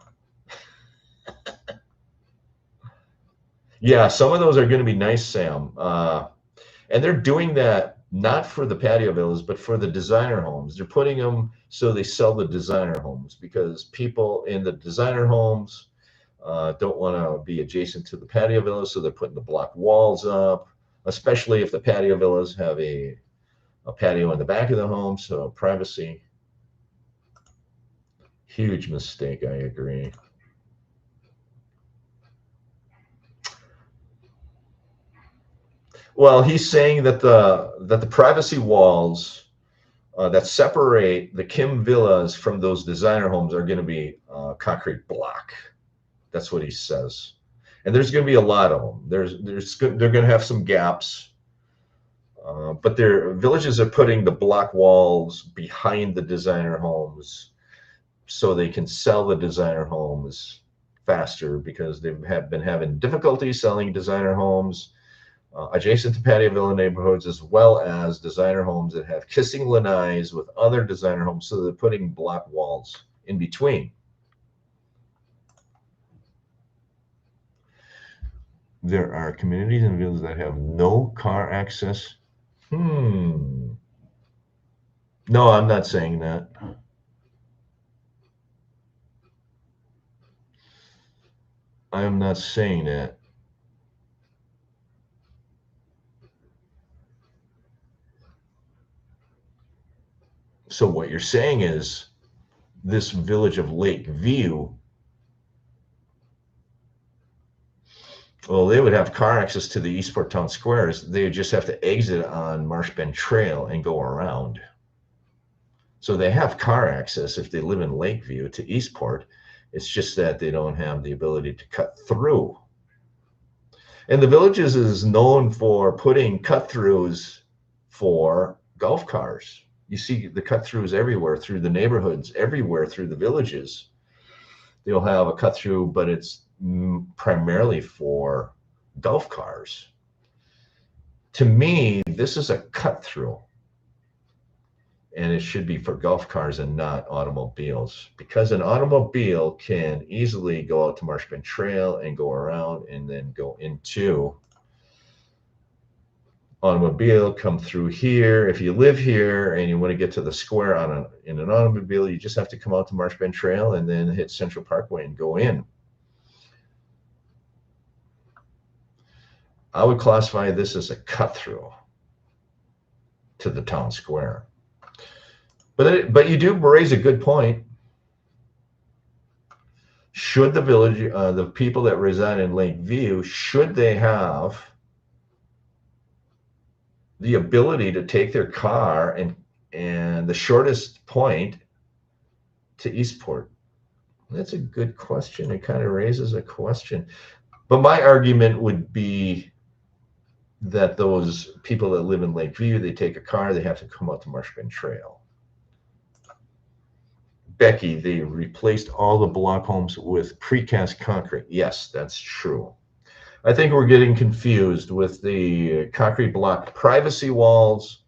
Yeah, some of those are going to be nice, Sam. And they're doing that not for the patio villas, but for the designer homes. They're putting them so they sell the designer homes, because people in the designer homes don't want to be adjacent to the patio villas, so they're putting the block walls up, especially if the patio villas have a patio in the back of the home, so privacy. Huge mistake, I agree. Well, he's saying that the privacy walls that separate the Kim villas from those designer homes are going to be concrete block. That's what he says. And there's going to be a lot of them. They're going to have some gaps, but their villages are putting the block walls behind the designer homes so they can sell the designer homes faster, because they have been having difficulty selling designer homes adjacent to patio villa neighborhoods, as well as designer homes that have kissing lanais with other designer homes, so they're putting block walls in between. There are communities and villages that have no car access. No, I'm not saying that. I am not saying that. So what you're saying is this Village of Lakeview, well, they would have car access to the Eastport Town Squares. They would just have to exit on Marsh Bend Trail and go around. So they have car access if they live in Lakeview to Eastport. It's just that they don't have the ability to cut through. And the Villages is known for putting cut-throughs for golf cars. You see the cut-throughs everywhere through the neighborhoods, everywhere through the Villages. They'll have a cut-through, but it's primarily for golf cars. To me, this is a cut-through, and it should be for golf cars and not automobiles, because an automobile can easily go out to Marsh Bend Trail and go around and then go into automobile, come through here. If you live here and you want to get to the square in an automobile, you just have to come out to Marsh Bend Trail and then hit Central Parkway and go in. I would classify this as a cut through to the town square. But you do raise a good point. Should the village, the people that reside in Lakeview, should they have the ability to take their car and the shortest point to Eastport? That's a good question. It kind of raises a question. But my argument would be that those people that live in Lakeview, they take a car, they have to come out to Marsh Bend Trail. Becky, they replaced all the block homes with precast concrete. Yes, that's true. I think we're getting confused with the concrete block privacy walls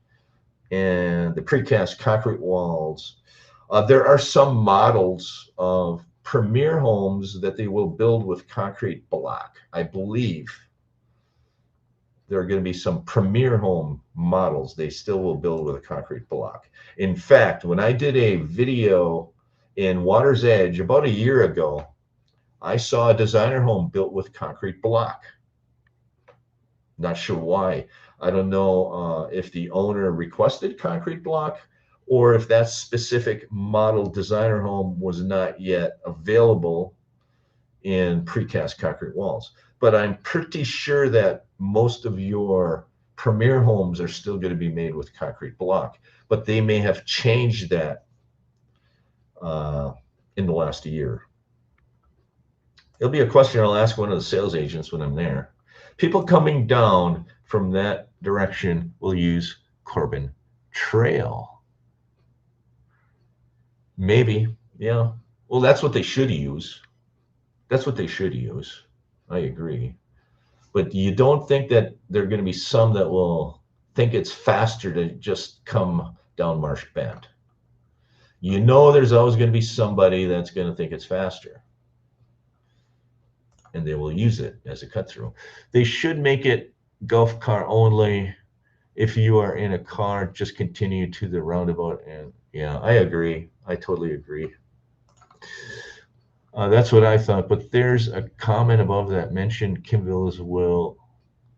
and the precast concrete walls. There are some models of premier homes that they will build with concrete block. I believe there are going to be some premier home models they still will build with a concrete block. In fact, when I did a video in Water's Edge about a year ago, I saw a designer home built with concrete block. Not sure why. I don't know if the owner requested concrete block or if that specific model designer home was not yet available in precast concrete walls. but I'm pretty sure that most of your premier homes are still going to be made with concrete block, but they may have changed that in the last year. It'll be a question I'll ask one of the sales agents when I'm there. People coming down from that direction will use Corbin Trail. Maybe, yeah. Well, that's what they should use. That's what they should use. I agree. But you don't think that there are going to be some that will think it's faster to just come down Marsh Bend. You know there's always going to be somebody that's going to think it's faster. And they will use it as a cut through. They should make it golf car only. If you are in a car, just continue to the roundabout. And yeah, I agree. I totally agree. That's what I thought. But there's a comment above that mentioned Kim Villas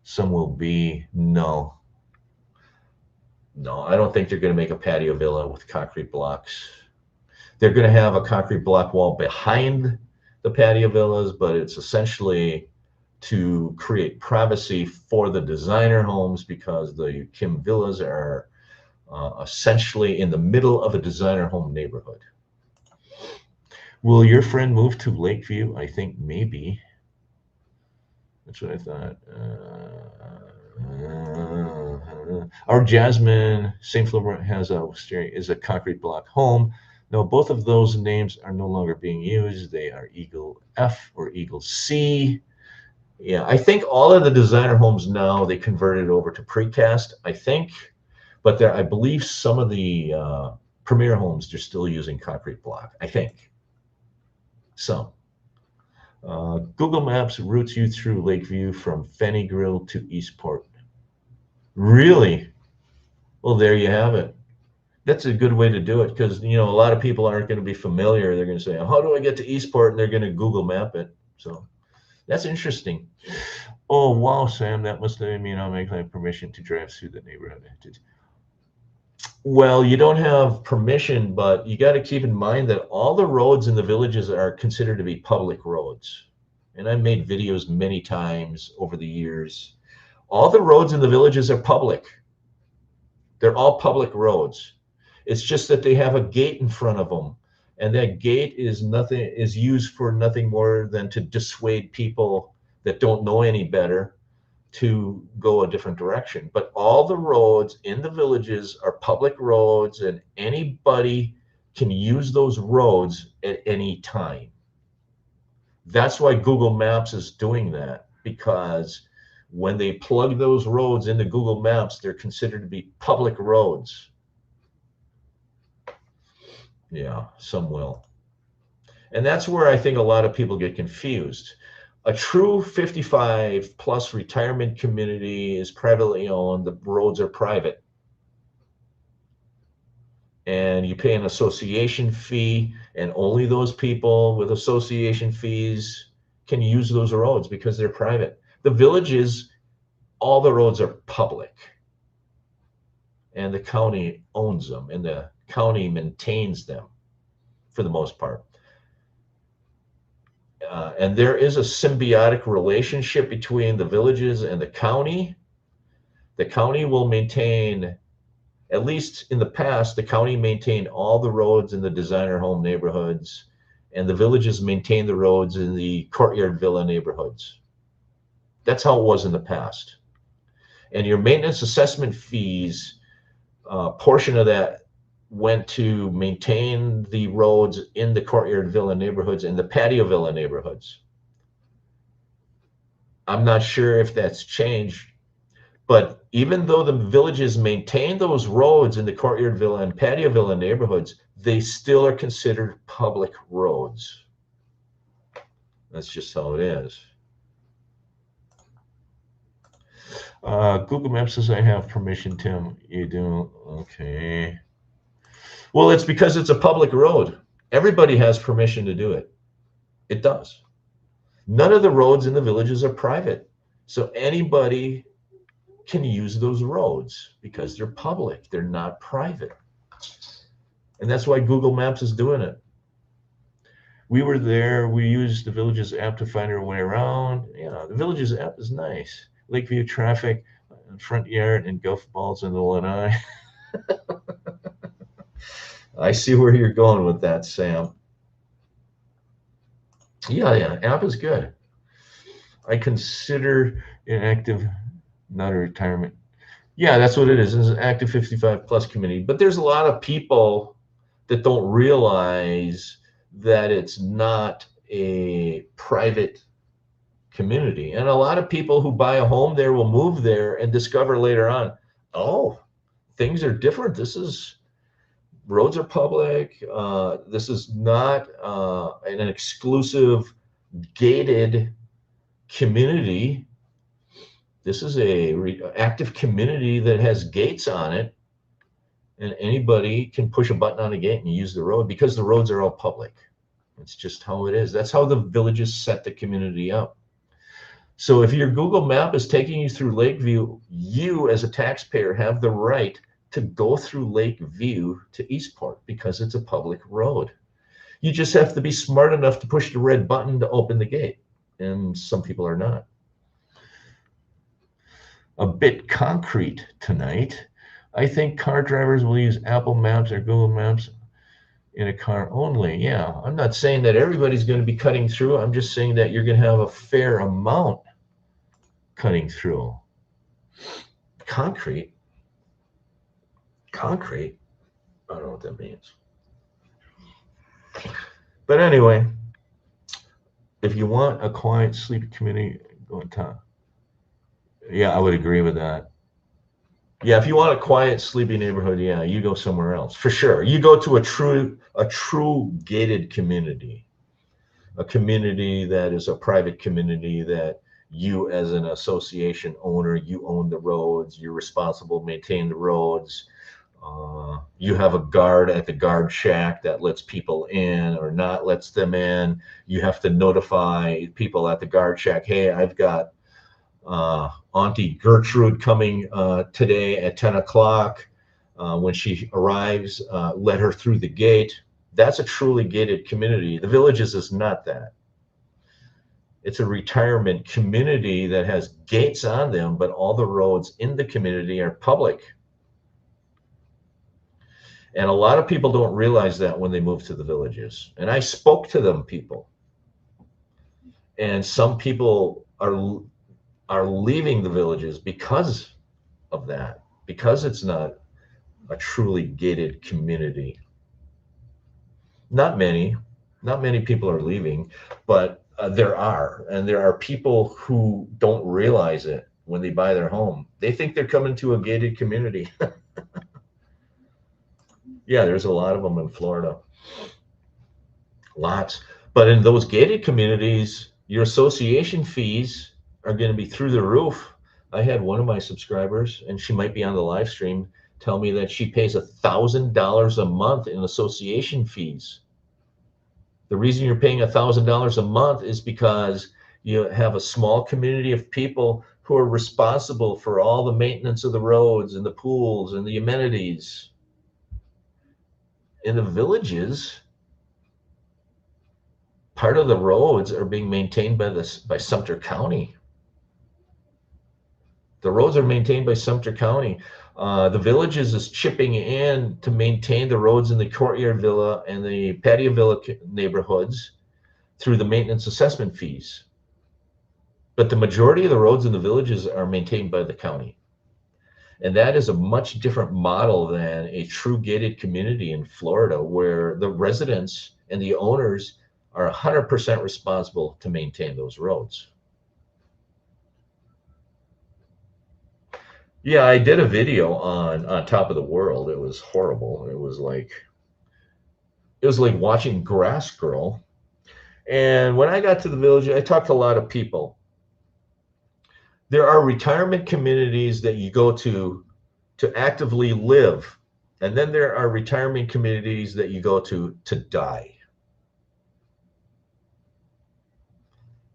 some will be. No, I don't think they're going to make a patio villa with concrete blocks. They're going to have a concrete block wall behind the patio villas, but it's essentially to create privacy for the designer homes because the Kim Villas are essentially in the middle of a designer home neighborhood. Will your friend move to Lakeview? I think maybe. That's what I thought. Our Jasmine St. Florent is a concrete block home. No, both of those names are no longer being used. They are Eagle F or Eagle C. Yeah, I think all of the designer homes now, they converted over to precast, I think. But I believe some of the premier homes, they're still using concrete block, I think. Some. Google Maps routes you through Lakeview from Fenny Grill to Eastport. Really? Well, there you have it. That's a good way to do it because, a lot of people aren't going to be familiar. They're going to say, how do I get to Eastport? And they're going to Google map it. So that's interesting. Oh, wow, Sam, that must mean I'll make my permission to drive through the neighborhood. Well, you don't have permission, but you got to keep in mind that all the roads in the villages are considered to be public roads. And I've made videos many times over the years. All the roads in the villages are public. They're all public roads. It's just that they have a gate in front of them. And that gate is used for nothing more than to dissuade people that don't know any better to go a different direction. But all the roads in the villages are public roads, and anybody can use those roads at any time. That's why Google Maps is doing that, because when they plug those roads into Google Maps, they're considered to be public roads. Yeah, some will. And that's where I think a lot of people get confused. A true 55 plus retirement community is privately owned. The roads are private. And you pay an association fee, and only those people with association fees can use those roads because they're private. The villages, all the roads are public. And the county owns them, and the county maintains them for the most part. And there is a symbiotic relationship between the villages and the county. The county will maintain, at least in the past, the county maintained all the roads in the designer home neighborhoods, and the villages maintain the roads in the courtyard villa neighborhoods. That's how it was in the past. And your maintenance assessment fees, portion of that went to maintain the roads in the courtyard villa neighborhoods and the patio villa neighborhoods. I'm not sure if that's changed, but even though the villages maintain those roads in the courtyard villa and patio villa neighborhoods, they still are considered public roads. That's just how it is. Google Maps says I have permission, Tim. You do? Okay. Well, it's because it's a public road. Everybody has permission to do it. It does. None of the roads in the villages are private. So anybody can use those roads because they're public. They're not private. And that's why Google Maps is doing it. We were there. We used the Villages app to find our way around. Yeah, the Villages app is nice. Lakeview traffic, front yard, and golf balls in the lanai. I see where you're going with that, Sam. Yeah, yeah, app is good. I consider an active, not a retirement. Yeah, that's what it is. It's an active 55 plus community. But there's a lot of people that don't realize that it's not a private community. And a lot of people who buy a home there will move there and discover later on, oh, things are different. This is roads are public. This is not an exclusive gated community. This is a active community that has gates on it, and anybody can push a button on a gate and use the road because the roads are all public. It's just how it is. That's how the villages set the community up. So if your Google map is taking you through Lakeview, you as a taxpayer have the right to go through Lakeview to Eastport because it's a public road. You just have to be smart enough to push the red button to open the gate. And some people are not. A bit concrete tonight. I think car drivers will use Apple Maps or Google Maps in a car only. Yeah, I'm not saying that everybody's going to be cutting through. I'm just saying that you're going to have a fair amount cutting through. Concrete. Concrete. I don't know what that means. But anyway, if you want a quiet, sleepy community, go in town. Yeah, I would agree with that. Yeah, if you want a quiet, sleepy neighborhood, yeah, you go somewhere else for sure. You go to a true gated community, a community that is a private community that you as an association owner, you own the roads, you're responsible to maintain the roads. You have a guard at the guard shack that lets people in or not lets them in. You have to notify people at the guard shack, hey, I've got Auntie Gertrude coming today at 10 o'clock. When she arrives, let her through the gate. That's a truly gated community. The Villages is not that. It's a retirement community that has gates on them, but all the roads in the community are public. And a lot of people don't realize that when they move to the Villages. And I spoke to them people. And some people are leaving the Villages because of that, because it's not a truly gated community. Not many people are leaving, but there are people who don't realize it when they buy their home. They think they're coming to a gated community. Yeah, there's a lot of them in Florida. Lots. But in those gated communities, your association fees are going to be through the roof. I had one of my subscribers, and she might be on the live stream, tell me that she pays $1,000 a month in association fees. The reason you're paying $1,000 a month is because you have a small community of people who are responsible for all the maintenance of the roads and the pools and the amenities. In the Villages, part of the roads are being maintained by Sumter County. The roads are maintained by Sumter County. The Villages is chipping in to maintain the roads in the Courtyard Villa and the Patio Villa neighborhoods through the maintenance assessment fees. But the majority of the roads in the Villages are maintained by the county. And that is a much different model than a true gated community in Florida, where the residents and the owners are 100% responsible to maintain those roads. Yeah, I did a video on Top of the World. It was horrible. It was like watching grass grow. And when I got to the Village, I talked to a lot of people. There are retirement communities that you go to actively live, and then there are retirement communities that you go to die.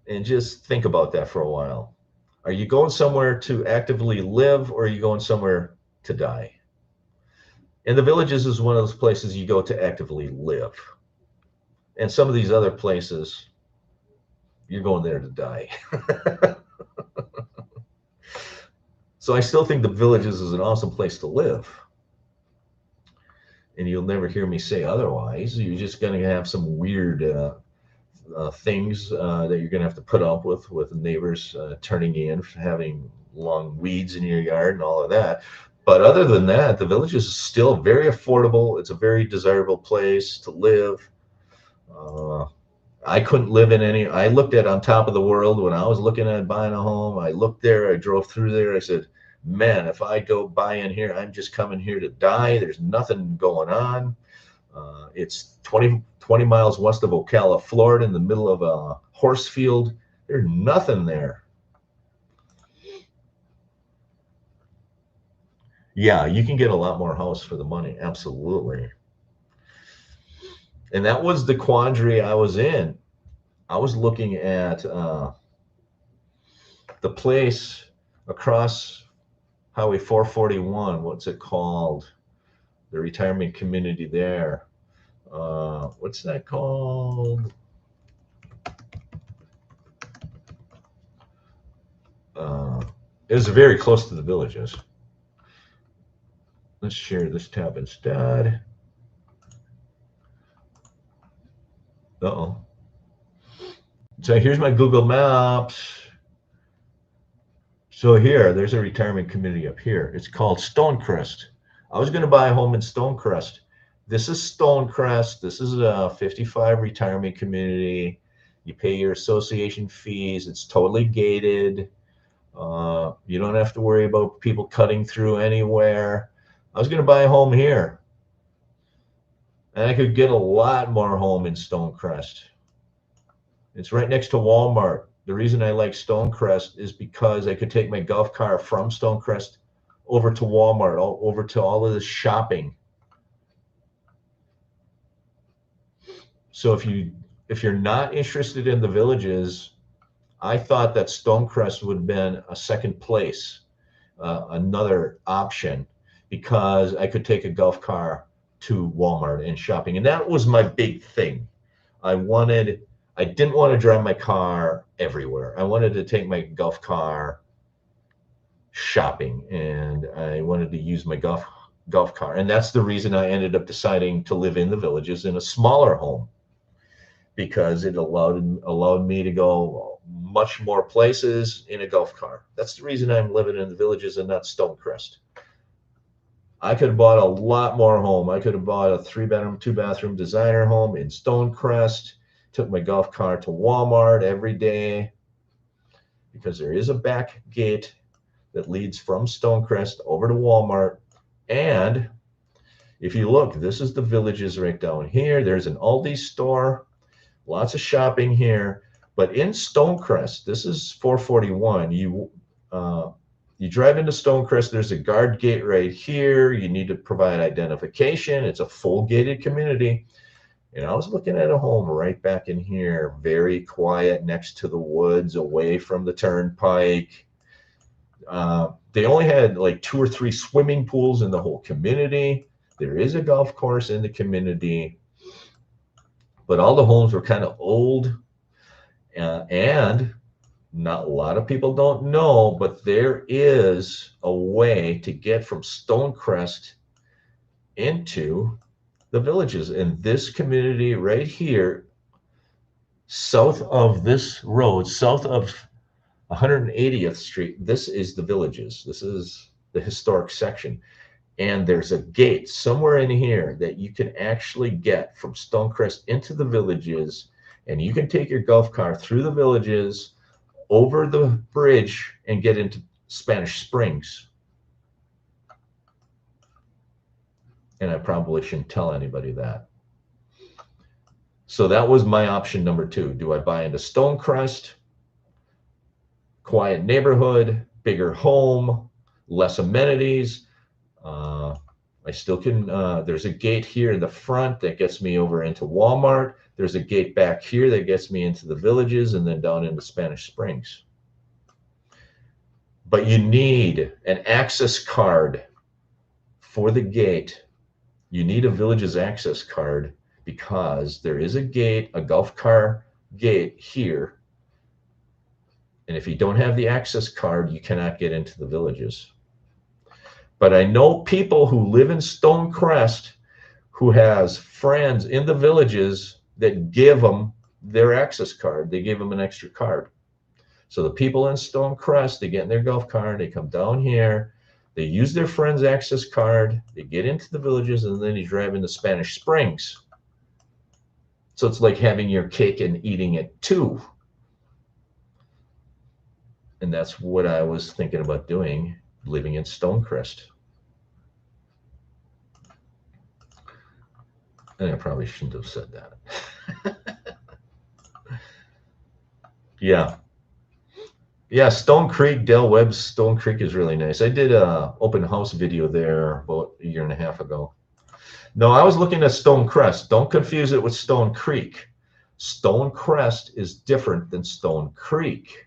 And just think about that for a while. Are you going somewhere to actively live, or are you going somewhere to die? And the Villages is one of those places you go to actively live. And some of these other places, you're going there to die. So I still think the Villages is an awesome place to live. And you'll never hear me say otherwise. You're just going to have some weird things that you're going to have to put up with neighbors turning in, having long weeds in your yard and all of that. But other than that, the Villages is still very affordable. It's a very desirable place to live. Uh, I couldn't live in any. I looked at on top of the world when I was looking at buying a home. I looked there. I drove through there. I said, "Man, if I go buy in here, I'm just coming here to die. There's nothing going on." It's 20 miles west of Ocala, Florida, in the middle of a horse field. There's nothing there. Yeah, you can get a lot more house for the money. Absolutely. And that was the quandary I was in. I was looking at the place across Highway 441. What's it called? The retirement community there. What's that called? It was very close to the Villages. Let's share this tab instead. Uh-oh. So here's my Google Maps. So there's a retirement community up here. It's called Stonecrest. I was going to buy a home in Stonecrest. This is Stonecrest. This is a 55 retirement community. You pay your association fees. It's totally gated. You don't have to worry about people cutting through anywhere. I was going to buy a home here. And I could get a lot more home in Stonecrest. It's right next to Walmart. The reason I like Stonecrest is because I could take my golf car from Stonecrest over to Walmart, over to all of this shopping. So if you're not interested in the Villages, I thought that Stonecrest would have been a second place, another option, because I could take a golf car to Walmart and shopping. And that was my big thing. I didn't want to drive my car everywhere. I wanted to take my golf car shopping, and I wanted to use my golf car. And that's the reason I ended up deciding to live in the Villages in a smaller home, because it allowed me to go much more places in a golf car. That's the reason I'm living in the Villages and not Stonecrest. I could have bought a lot more home. I could have bought a 3-bedroom, 2-bathroom designer home in Stonecrest, took my golf car to Walmart every day, because there is a back gate that leads from Stonecrest over to Walmart. And if you look, this is the Villages right down here. There's an Aldi store, lots of shopping here. But in Stonecrest, this is 441. You drive into Stonecrest, there's a guard gate right here. You need to provide identification. It's a full gated community. And I was looking at a home right back in here, very quiet, next to the woods, away from the turnpike. They only had like 2 or 3 swimming pools in the whole community. There is a golf course in the community, but all the homes were kind of old, and not a lot of people don't know, but there is a way to get from Stonecrest into the Villages. And this community right here, south of this road, south of 180th Street, this is the Villages. This is the historic section. And there's a gate somewhere in here that you can actually get from Stonecrest into the Villages, and you can take your golf car through the Villages, over the bridge, and get into Spanish Springs. And I probably shouldn't tell anybody that. So that was my option number 2. Do I buy into Stonecrest? Quiet neighborhood, bigger home, less amenities. I still can, there's a gate here in the front that gets me over into Walmart. There's a gate back here that gets me into the Villages and then down into Spanish Springs. But you need an access card for the gate. You need a Villages access card, because there is a gate, a golf car gate here. And if you don't have the access card, you cannot get into the villages. But I know people who live in Stonecrest who has friends in the villages that give them their access card. They give them an extra card. So the people in Stonecrest, they get in their golf cart, they come down here, they use their friend's access card, they get into the villages, and then you drive into Spanish Springs. So it's like having your cake and eating it too. And that's what I was thinking about doing, living in Stonecrest. And I probably shouldn't have said that. Yeah. Yeah, Stone Creek, Dale Webb's Stone Creek is really nice. I did a open house video there about a year and a half ago. No, I was looking at Stonecrest. Don't confuse it with Stone Creek. Stonecrest is different than Stone Creek.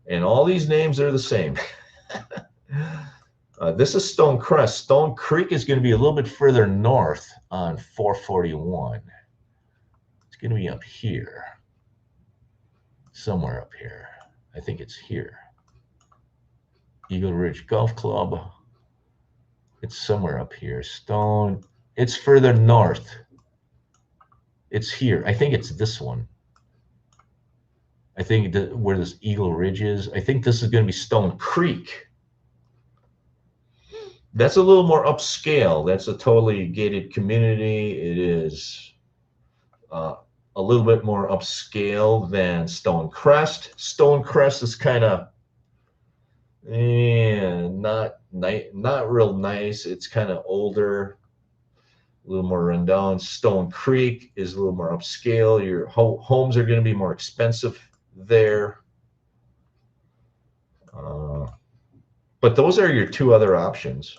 And all these names are the same. This is Stonecrest. Stone Creek is going to be a little bit further north on 441. It's going to be up here. Somewhere up here. I think it's here. Eagle Ridge Golf Club. It's somewhere up here. Stone. It's further north. It's here. I think it's this one. I think that where this Eagle Ridge is. I think this is going to be Stone Creek. That's a little more upscale. That's a totally gated community. It is a little bit more upscale than Stonecrest. Stonecrest is kind of not real nice. It's kind of older, a little more rundown. Stone Creek is a little more upscale. Your homes are going to be more expensive there. But those are your two other options.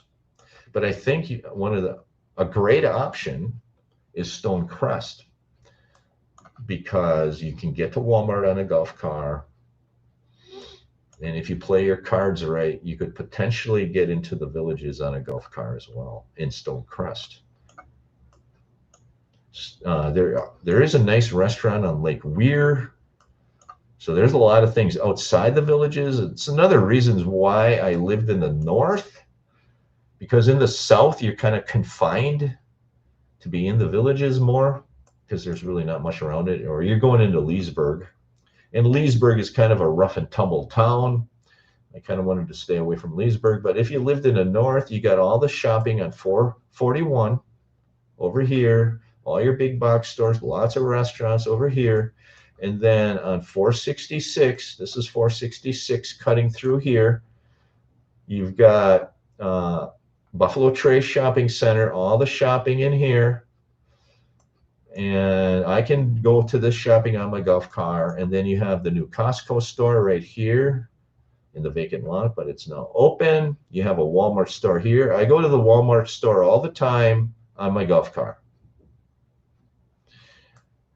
But I think a great option is Stonecrest, because you can get to Walmart on a golf car, and if you play your cards right, you could potentially get into the villages on a golf car as well in Stonecrest. There is a nice restaurant on Lake Weir. So there's a lot of things outside the villages. It's another reason why I lived in the north, because in the south you're kind of confined to be in the villages more, because there's really not much around it. Or you're going into Leesburg, and Leesburg is kind of a rough and tumble town. I kind of wanted to stay away from Leesburg. But if you lived in the north, you got all the shopping on 441 over here, all your big box stores, lots of restaurants over here. And then on 466, this is 466 cutting through here, you've got Buffalo Trace Shopping Center, all the shopping in here. And I can go to this shopping on my golf car. And then you have the new Costco store right here in the vacant lot, but it's now open. You have a Walmart store here. I go to the Walmart store all the time on my golf car.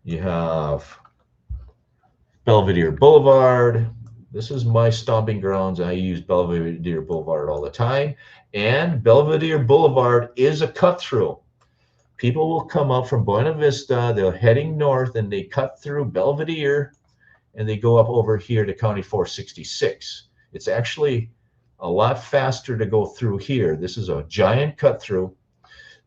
You have Belvedere Boulevard. This is my stomping grounds. I use Belvedere Boulevard all the time. And Belvedere Boulevard is a cut through. People will come up from Buena Vista, they're heading north, and they cut through Belvedere, and they go up over here to County 466. It's actually a lot faster to go through here. This is a giant cut through,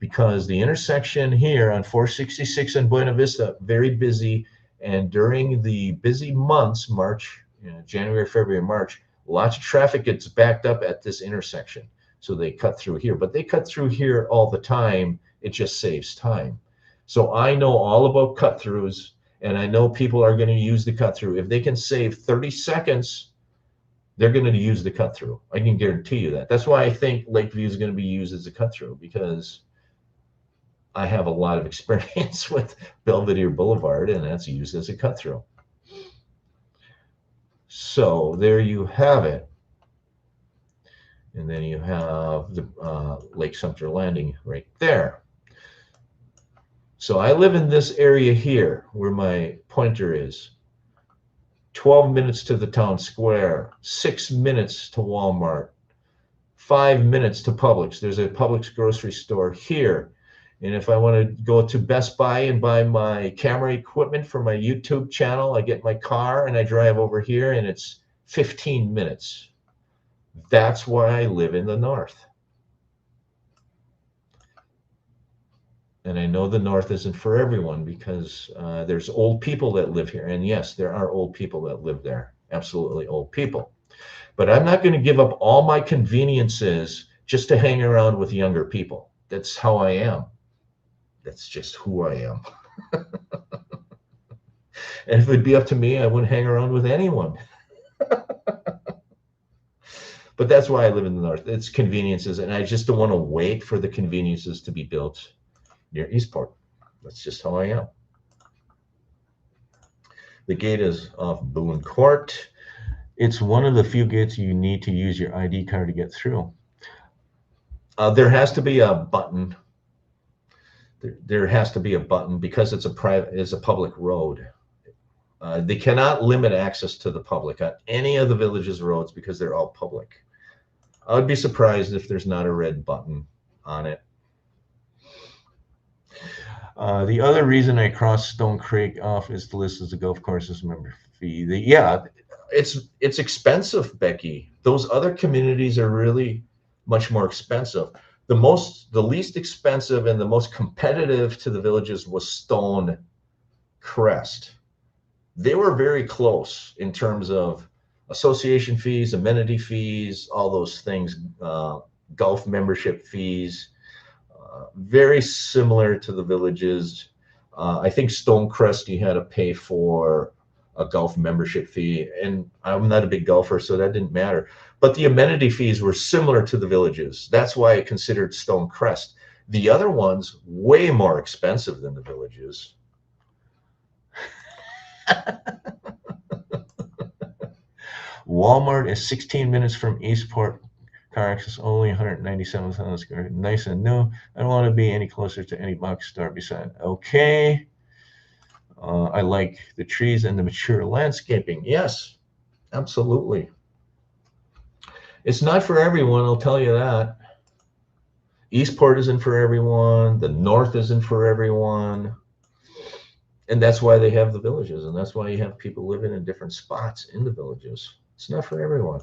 because the intersection here on 466 and Buena Vista, very busy. And during the busy months, March, January, February, March, lots of traffic gets backed up at this intersection. So they cut through here, but they cut through here all the time. It just saves time. So I know all about cut throughs, and I know people are going to use the cut through. If they can save 30 seconds, they're going to use the cut through. I can guarantee you that. That's why I think Lakeview is going to be used as a cut through, because I have a lot of experience with Belvedere Boulevard, and that's used as a cut through. So there you have it. And then you have the Lake Sumter Landing right there. So I live in this area here where my pointer is. 12 minutes to the town square, 6 minutes to Walmart, 5 minutes to Publix. There's a Publix grocery store here. And if I want to go to Best Buy and buy my camera equipment for my YouTube channel, I get my car and I drive over here, and it's 15 minutes. That's why I live in the North. And I know the North isn't for everyone, because there's old people that live here. And yes, there are old people that live there. Absolutely old people. But I'm not going to give up all my conveniences just to hang around with younger people. That's how I am. That's just who I am. And if it'd be up to me, I wouldn't hang around with anyone. But that's why I live in the North. It's conveniences, and I just don't want to wait for the conveniences to be built near Eastport. That's just how I am. The gate is off Boone Court. It's one of the few gates you need to use your ID card to get through. There has to be a button. There has to be a button because it's a public road. They cannot limit access to the public on any of the village's roads because they're all public. I would be surprised if there's not a red button on it. The other reason I crossed Stone Creek off is to list as a golf course's member fee. Yeah, it's expensive, Becky. Those other communities are really much more expensive. The least expensive and the most competitive to the villages was Stone Crest. They were very close in terms of association fees, amenity fees, all those things, golf membership fees, very similar to the villages. I think Stonecrest, you had to pay for a golf membership fee, and I'm not a big golfer, so that didn't matter. But the amenity fees were similar to the villages. That's why I considered Stonecrest. The other ones, way more expensive than the villages. Walmart is 16 minutes from Eastport. Car access only, 197,000 square feet. Nice and new. I don't want to be any closer to any box store beside. Okay. I like the trees and the mature landscaping. Yes, absolutely. It's not for everyone, I'll tell you that. Eastport isn't for everyone. The North isn't for everyone. And that's why they have the villages. And that's why you have people living in different spots in the villages. It's not for everyone.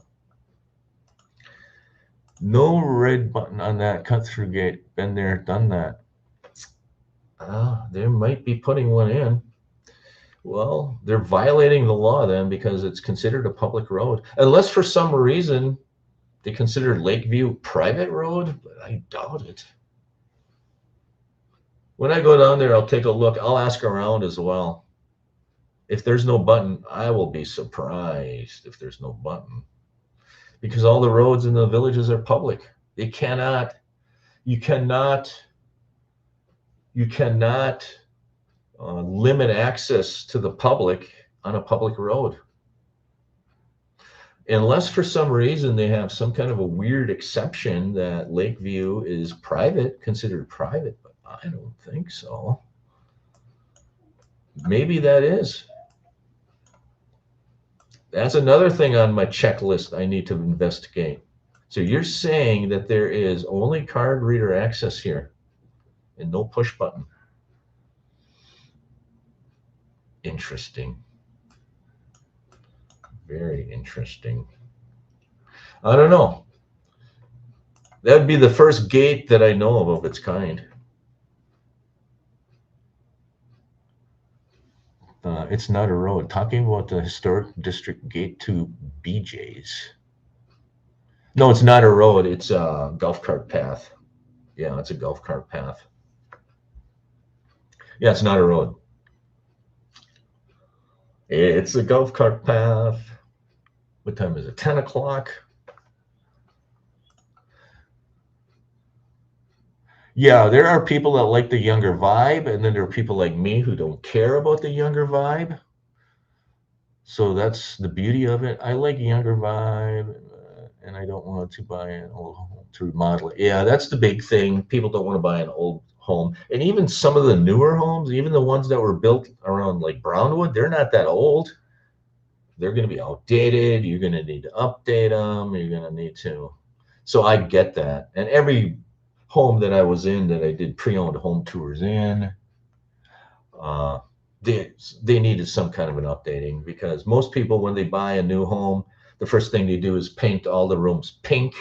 No red button on that cut-through gate. Been there, done that. They might be putting one in. Well, they're violating the law then, because it's considered a public road. Unless for some reason they consider Lakeview private road, but I doubt it. When I go down there, I'll take a look. I'll ask around as well. If there's no button, I will be surprised if there's no button, because all the roads in the villages are public. You cannot limit access to the public on a public road. Unless for some reason they have some kind of a weird exception that Lakeview is private, considered private, but I don't think so. Maybe that is. That's another thing on my checklist I need to investigate. So you're saying that there is only card reader access here and no push button. Interesting. Very interesting. I don't know. That would be the first gate that I know of its kind. It's not a road. Talking about the historic district gate to BJ's. No, it's not a road. It's a golf cart path. Yeah, it's a golf cart path. Yeah, it's not a road. It's a golf cart path. What time is it? 10 o'clock. Yeah, there are people that like the younger vibe, and then there are people like me who don't care about the younger vibe. So that's the beauty of it. I like younger vibe, and I don't want to buy an old home to remodel it. Yeah, that's the big thing. People don't want to buy an old home. And even some of the newer homes, even the ones that were built around like Brownwood, they're not that old. They're going to be outdated. You're going to need to update them. You're going to need to. So I get that. And every home that I was in that I did pre-owned home tours in. Uh, they needed some kind of an updating because most people, when they buy a new home, the first thing they do is paint all the rooms pink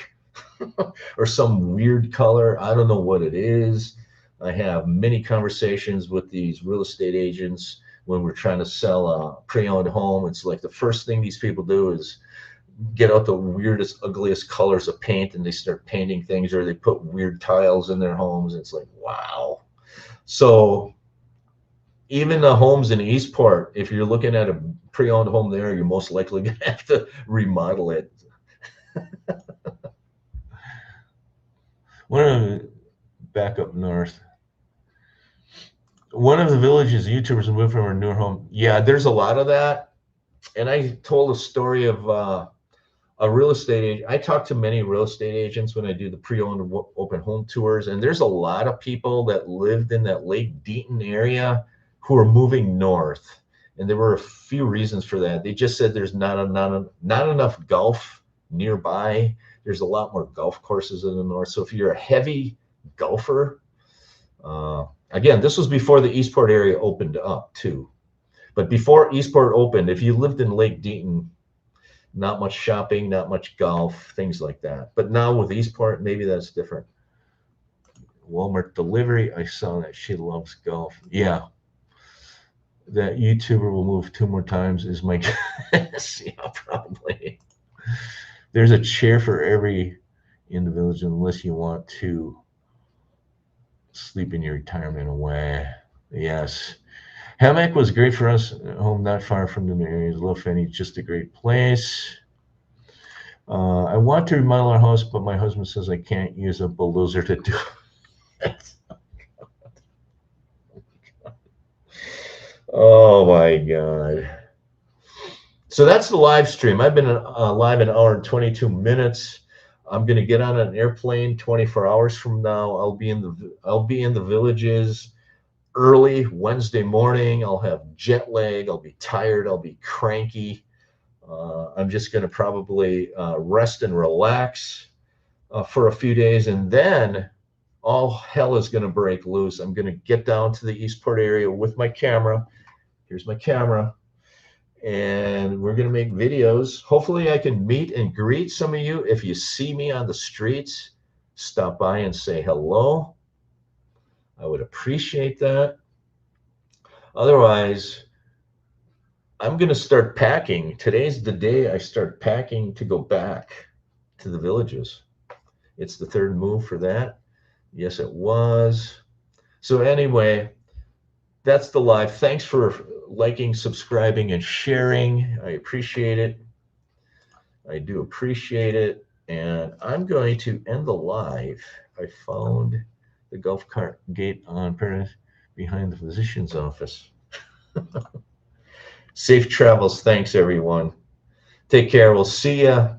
or some weird color. I don't know what it is. I have many conversations with these real estate agents when we're trying to sell a pre-owned home. It's like the first thing these people do is get out the weirdest, ugliest colors of paint and they start painting things, or they put weird tiles in their homes. It's like, wow. So even the homes in Eastport, if you're looking at a pre-owned home there, you're most likely going to have to remodel it. Back up north. One of the villages YouTubers moved from her new home. Yeah, there's a lot of that. And I told a story of a real estate agent. I talk to many real estate agents when I do the pre-owned open home tours, and there's a lot of people that lived in that Lake Deaton area who are moving north. And there were a few reasons for that. They just said there's not enough golf nearby. There's a lot more golf courses in the north. So if you're a heavy golfer, again, this was before the Eastport area opened up too. But before Eastport opened, if you lived in Lake Deaton, not much shopping, not much golf, things like that. But now with Eastport, maybe that's different. Walmart delivery, I saw that. She loves golf. Yeah. That YouTuber will move 2 more times is my guess. Yeah, probably. There's a chair for every in the village unless you want to sleep in your retirement away. Yes. Hammock was great for us. Home not far from the areas. Low Fanny, just a great place. I want to remodel our house, but my husband says I can't use a bulldozer to do it. Oh my God. So that's the live stream. I've been live an hour and 22 minutes. I'm going to get on an airplane 24 hours from now. I'll be in the villages early Wednesday morning. I'll have jet lag. I'll be tired. I'll be cranky. I'm just going to probably rest and relax for a few days, and then all hell is going to break loose. I'm going to get down to the Eastport area with my camera. Here's my camera. And we're going to make videos. Hopefully I can meet and greet some of you. If you see me on the streets, stop by and say hello. I would appreciate that. Otherwise, I'm going to start packing. Today's the day I start packing to go back to the villages. It's the third move for that. Yes, it was. So anyway, that's the live. Thanks for liking, subscribing, and sharing. I appreciate it. I do appreciate it. And I'm going to end the live. I found the golf cart gate on Paradise behind the physician's office. Safe travels. Thanks, everyone. Take care. We'll see ya